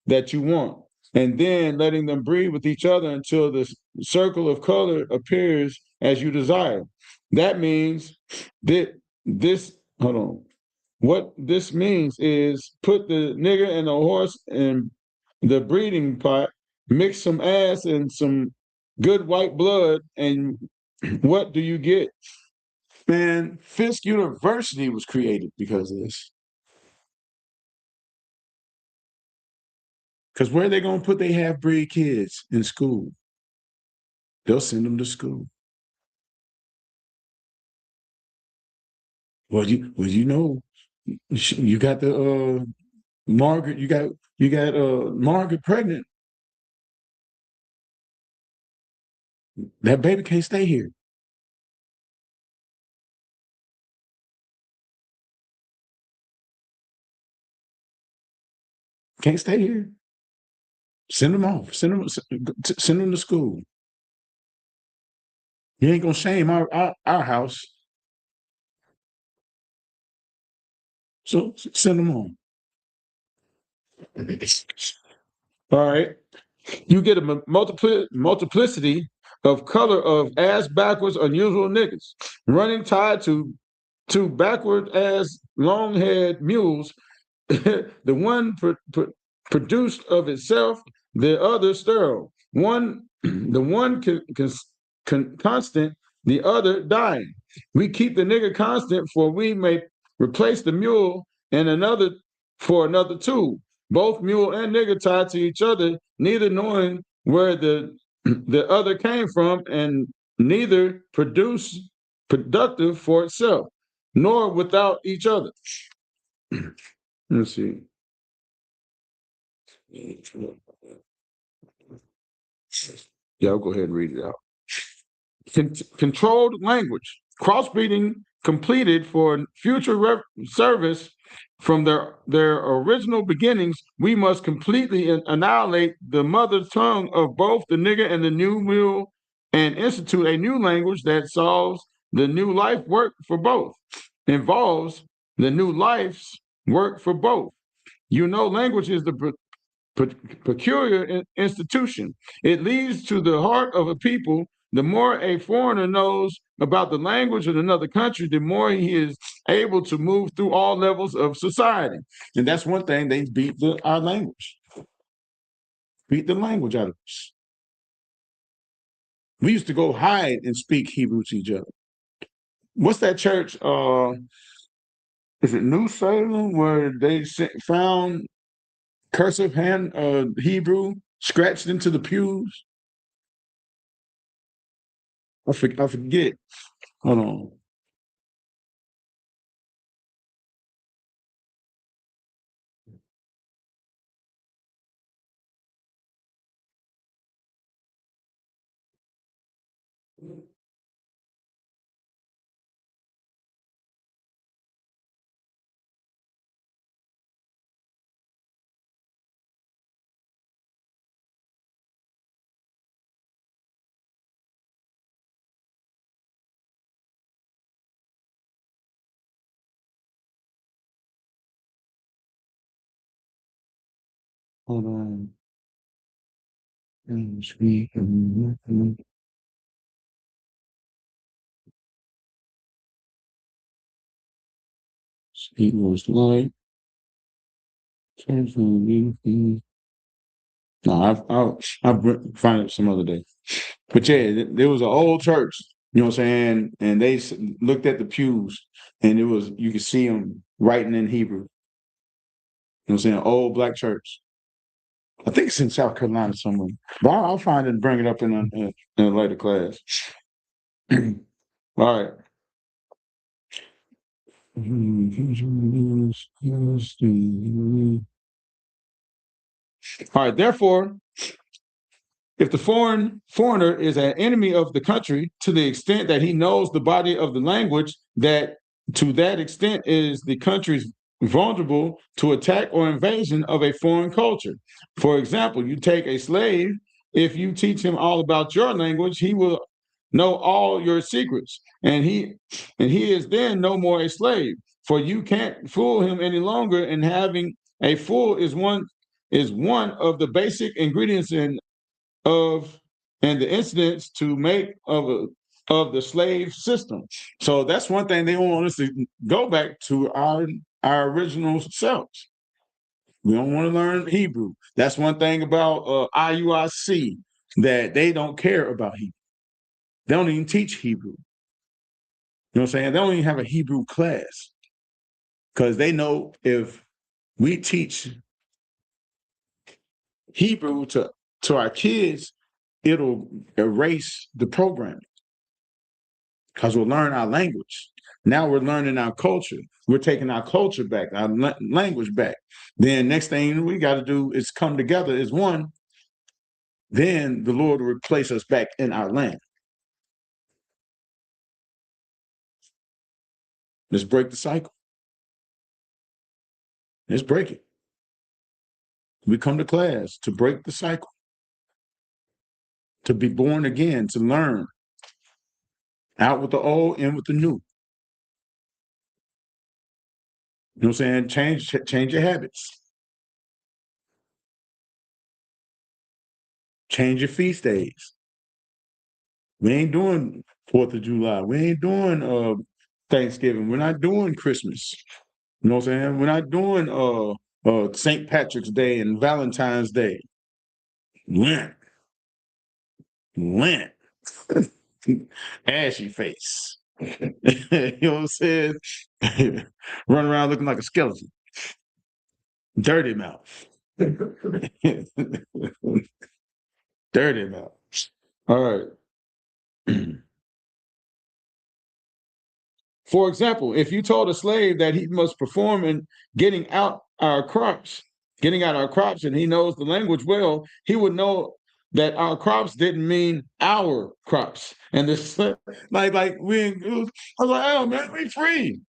that you want, and then letting them breathe with each other until the circle of color appears as you desire. That means that this, hold on. What this means is put the nigger and the horse in the breeding pot, mix some ass and some good white blood, and what do you get? Man, Fisk University was created because of this. Because where are they going to put their half-breed kids in school? They'll send them to school. Well, you know, you got the Margaret, you got Margaret pregnant. That baby can't stay here. Can't stay here. Send them off. Send them to school. You ain't gonna shame our house. So send them home. All right. You get a multiplicity of color of ass backwards unusual niggas running tied to backward ass long haired mules. The one produced of itself, the other sterile. The one constant, the other dying. We keep the nigger constant, for we may replace the mule and another for another tool. Both mule and nigger tied to each other, neither knowing where the other came from, and neither productive for itself, nor without each other. Let's see. Yeah, I'll go ahead and read it out. Controlled language. Crossbreeding completed for future service from their original beginnings. We must completely annihilate the mother tongue of both the nigger and the new mule and institute a new language that solves the new life work for both, involves the new life's work for both. You know, language is the peculiar institution. It leads to the heart of a people. The more a foreigner knows about the language of another country, the more he is able to move through all levels of society. And that's one thing, they beat our language. Beat the language out of us. We used to go hide and speak Hebrew to each other. What's that church? Is it New Salem, where they found cursive hand Hebrew scratched into the pews? I forget. Hold on. Hold on. Speak was like. No, I'll find it some other day. But yeah, there was an old church, you know what I'm saying? And they looked at the pews, and you could see them writing in Hebrew. You know what I'm saying? Old black church. I think it's in South Carolina somewhere. But I'll find it and bring it up in a later class. All right. All right. Therefore, if the foreigner is an enemy of the country to the extent that he knows the body of the language, that to that extent is the country's vulnerable to attack or invasion of a foreign culture. For example, you take a slave, if you teach him all about your language, he will know all your secrets, and he is then no more a slave, for you can't fool him any longer. And having a fool is one of the basic ingredients and the incidents to make of the slave system. So that's one thing they don't want us to go back to our original selves. We don't want to learn Hebrew. That's one thing about IUIC, that they don't care about Hebrew. They don't even teach Hebrew. You know what I'm saying? They don't even have a Hebrew class, because they know if we teach Hebrew to our kids, it'll erase the programming, because we'll learn our language. Now we're learning our culture. We're taking our culture back, our language back. Then next thing we got to do is come together as one. Then the Lord will place us back in our land. Let's break the cycle. Let's break it. We come to class to break the cycle, to be born again, to learn. Out with the old, in with the new. You know what I'm saying? Change your habits. Change your feast days. We ain't doing 4th of July. We ain't doing Thanksgiving. We're not doing Christmas. You know what I'm saying? We're not doing St. Patrick's Day and Valentine's Day. Lent. Ashy face. You know what I'm saying? Run around looking like a skeleton. Dirty mouth. Dirty mouth. All right. For example, if you told a slave that he must perform in getting out our crops, and he knows the language well, he would know that our crops didn't mean our crops. And this, like I was like, oh man, we free.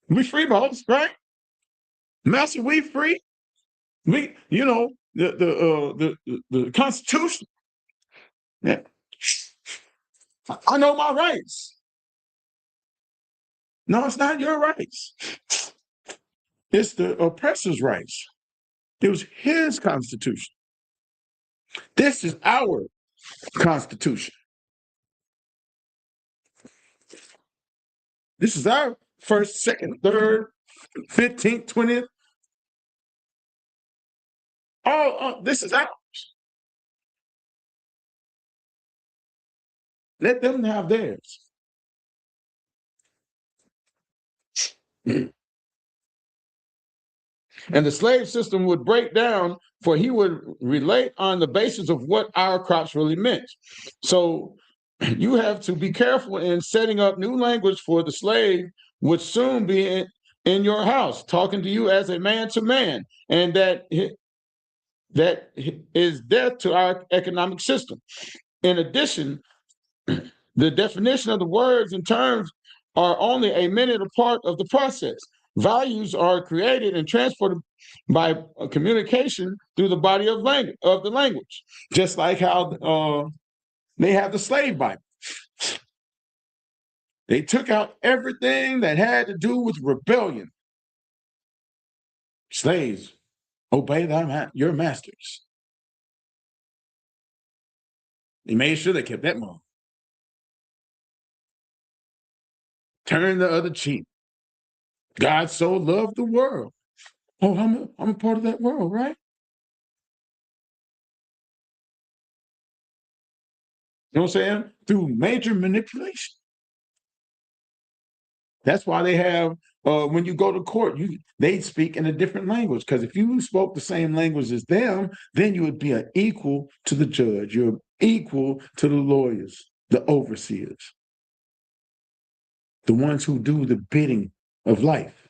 We free, boss, right? Master, we free. We, the Constitution. Yeah. I know my rights. No, it's not your rights. It's the oppressor's rights. It was his Constitution. This is our Constitution. This is our first, second, third, 15th, 20th. This is ours. Let them have theirs. And the slave system would break down, for he would relate on the basis of what our crops really meant. So you have to be careful in setting up new language, for the slave would soon be in your house, talking to you as a man to man, and that is death to our economic system. In addition, the definition of the words and terms are only a minute a part of the process. Values are created and transported by communication through the body of the language, just like how they have the slave Bible. They took out everything that had to do with rebellion. Slaves, obey your masters. They made sure they kept that money. Turn the other cheek. God so loved the world. Oh, I'm a part of that world, right? You know what I'm saying? Through major manipulation. That's why they have, when you go to court, they speak in a different language. Because if you spoke the same language as them, then you would be an equal to the judge. You're equal to the lawyers, the overseers, the ones who do the bidding of life.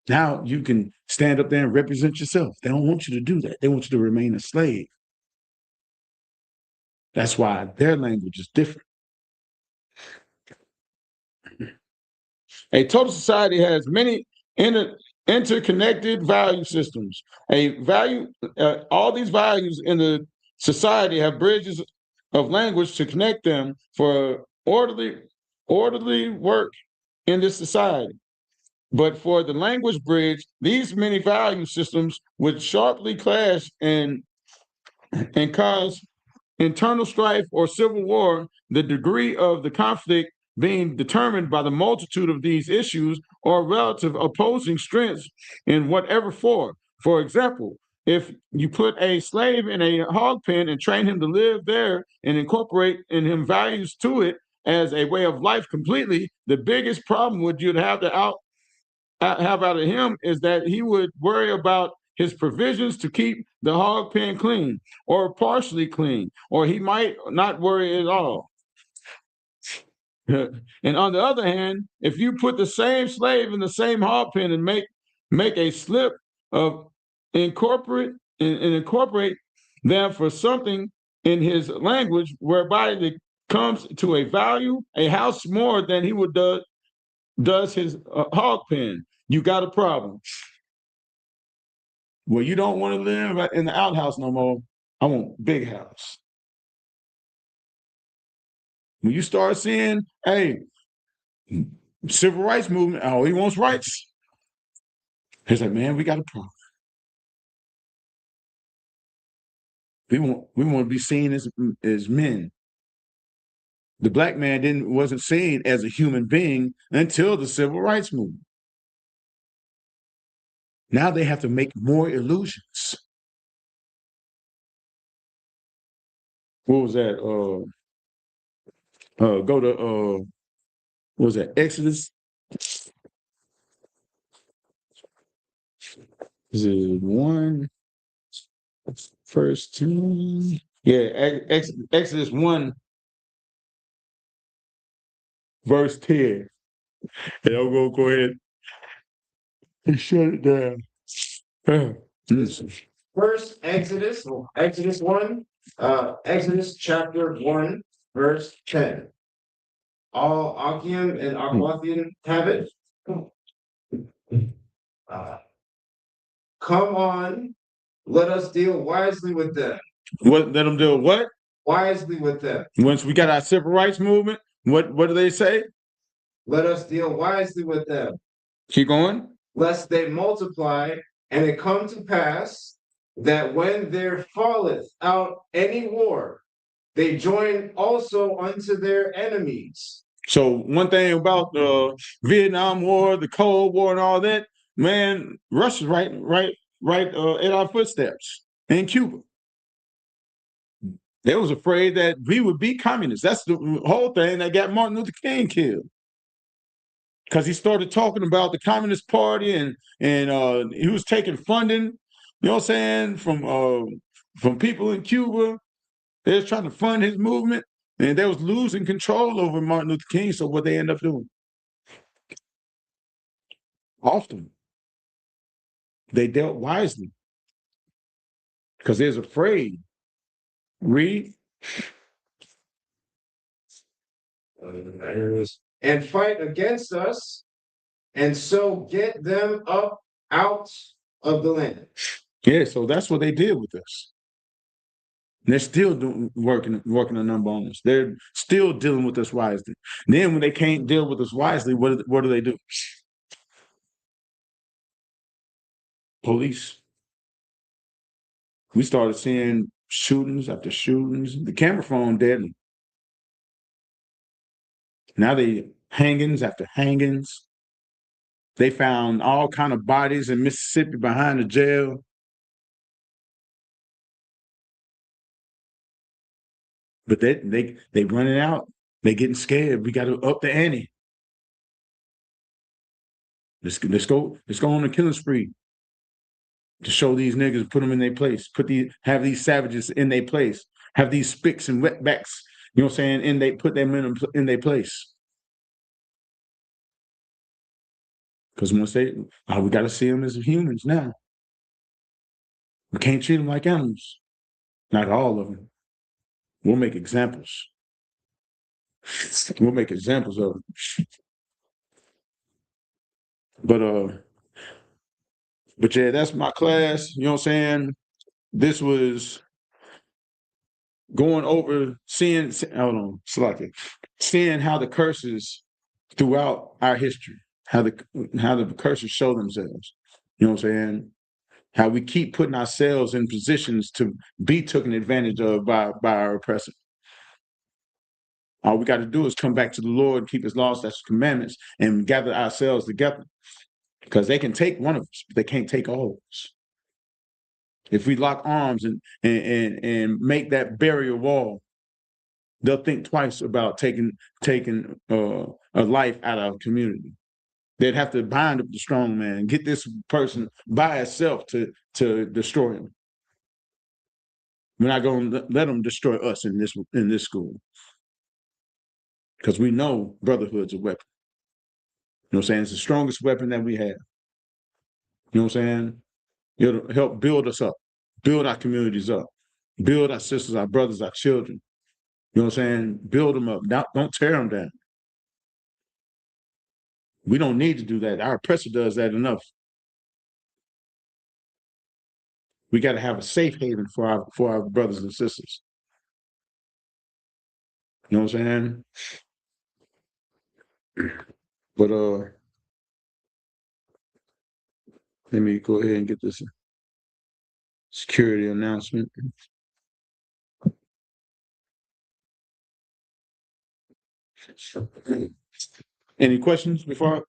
Now you can stand up there and represent yourself. They don't want you to do that. They want you to remain a slave. That's why their language is different. A total society has many interconnected value systems. All these values in the society have bridges of language to connect them for orderly work in this society. But for the language bridge, these many value systems would sharply clash and cause internal strife or civil war, the degree of the conflict being determined by the multitude of these issues or relative opposing strengths in whatever form. For example, if you put a slave in a hog pen and train him to live there and incorporate in him values to it as a way of life completely, the biggest problem would you'd have to have out of him is that he would worry about his provisions to keep the hog pen clean or partially clean, or he might not worry at all. And on the other hand, if you put the same slave in the same hog pen and make a slip of incorporate them for something in his language whereby it comes to a value, a house more than he would does his hog pen, you got a problem. Well, you don't want to live in the outhouse no more. I want big house. When you start seeing, hey, civil rights movement, oh, he wants rights. He's like, man, we got a problem. We want to be seen as men. The black man wasn't seen as a human being until the civil rights movement. Now they have to make more illusions. What was that? Go to what was that? Exodus. Is it 1? First 10? Yeah, Exodus 1, verse 10. And I'm gonna go ahead and shut it down.
First Exodus 1, Exodus chapter 1, verse 10. All Achiam and Aquathian have it. Come on, let us deal wisely with them.
What? Let them deal what?
Wisely with them.
Once we got our civil rights movement, what do they say?
Let us deal wisely with them.
Keep going.
Lest they multiply, and it come to pass that when there falleth out any war, they join also unto their enemies.
So one thing about the Vietnam War, the Cold War, and all that, man, Russia's right at our footsteps. In Cuba, they was afraid that we would be communists. That's the whole thing that got Martin Luther King killed, because he started talking about the Communist Party and he was taking funding, you know what I'm saying, from people in Cuba. They was trying to fund his movement, and they was losing control over Martin Luther King. So what they end up doing? Often, they dealt wisely because they was afraid. Read.
And fight against us, and so get them up out of the land.
Yeah, so that's what they did with us. They're still working a number on us. They're still dealing with us wisely. Then when they can't deal with us wisely, what do they do? Police. We started seeing shootings after shootings. The camera phone deadly. Now they hangings after hangings. They found all kind of bodies in Mississippi behind the jail. But they running out. They getting scared. We got to up the ante. Let's go on a killing spree to show these niggas, put them in their place, have these savages in their place, have these spicks and wetbacks, you know what I'm saying, and they put them in their place. Because once we got to see them as humans now. We can't treat them like animals. Not all of them. We'll make examples. We'll make examples of them. But yeah, that's my class. You know what I'm saying? This was going over, seeing how the curses throughout our history, how the curses show themselves. You know what I'm saying? How we keep putting ourselves in positions to be taken advantage of by our oppressor. All we got to do is come back to the Lord, keep his laws, statutes, commandments, and gather ourselves together. Because they can take one of us, but they can't take all of us. If we lock arms and make that barrier wall, they'll think twice about taking a life out of our community. They'd have to bind up the strong man, get this person by itself to destroy him. We're not going to let them destroy us in this school, because we know brotherhood's a weapon. You know what I'm saying? It's the strongest weapon that we have. You know what I'm saying? It'll help build us up, build our communities up, build our sisters, our brothers, our children. You know what I'm saying? Build them up. Don't tear them down. We don't need to do that. Our oppressor does that enough. We got to have a safe haven for our brothers and sisters. You know what I'm saying? But let me go ahead and get this security announcement. Any questions before?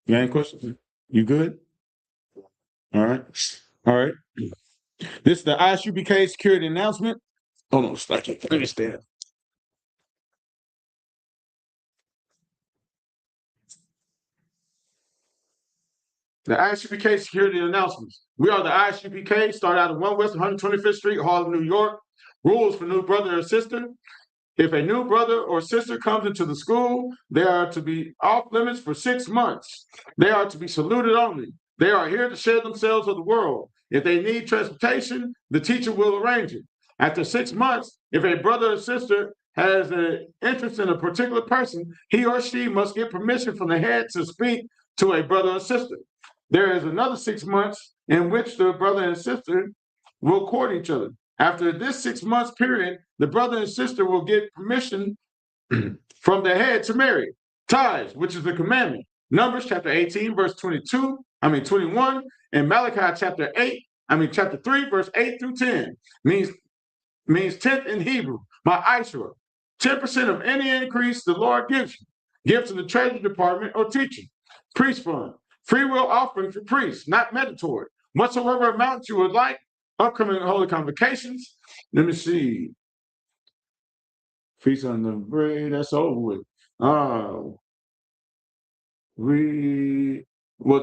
You got any questions? You good? All right. All right. This is the Isupk security announcement. Hold on, I can't finish that. The Isupk security announcements. We are the Isupk, start out of 1 West 125th Street, Harlem, New York. Rules for new brother or sister. If a new brother or sister comes into the school, they are to be off limits for 6 months. They are to be saluted only. They are here to share themselves with the world. If they need transportation, the teacher will arrange it. After 6 months, if a brother or sister has an interest in a particular person, he or she must get permission from the head to speak to a brother or sister. There is another 6 months in which the brother and sister will court each other. After this 6 months period, the brother and sister will get permission from the head to marry. Tithes, which is the commandment. Numbers chapter 18, verse 21, and Malachi chapter 3, verse 8 through 10 means 10th in Hebrew, by Isupk. 10% of any increase the Lord gives you. Give to the treasury department or teaching. Priest fund. Free will offering for priests, not mandatory. Whatsoever amount you would like. Upcoming holy convocations. Let me see. Feast on the bread. That's over with.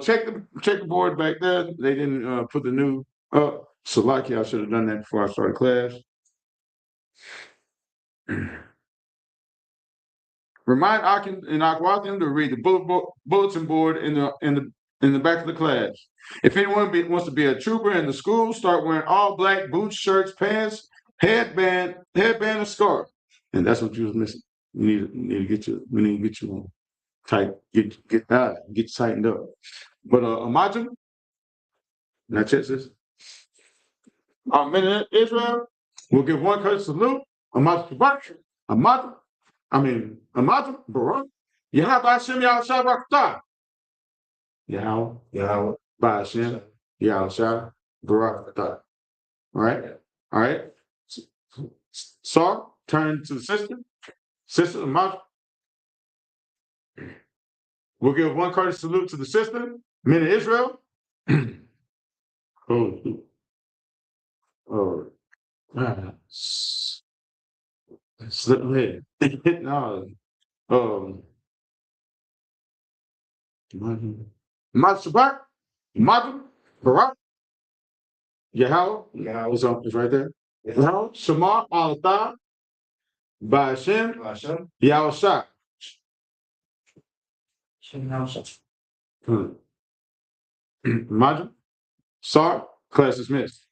Check the board back there. They didn't put the new up. So lucky I should have done that before I started class. Remind Akin and Akwatham to read the bulletin board in the back of the class. If anyone wants to be a trooper in the school, start wearing all black boots, shirts, pants, headband, and scarf. And that's what you was missing. We need to get you tight, get tightened up. But imagine, now check this. Our men in Israel will give one courteous salute. Imagine, Barak. Yahweh Hashem Yahushua Barakatah. Yahweh Hashem Yahushua Barakatah. All right. So turn to the sister Imagine. We'll give one courteous salute to the sister, men of Israel. Slip ahead. No. Shabbat, Madam, Barak, Yahweh is right there. Yahweh, Shema, Al-Tah, Ba'ashem, Yahushua. Madam, Sar, class dismissed.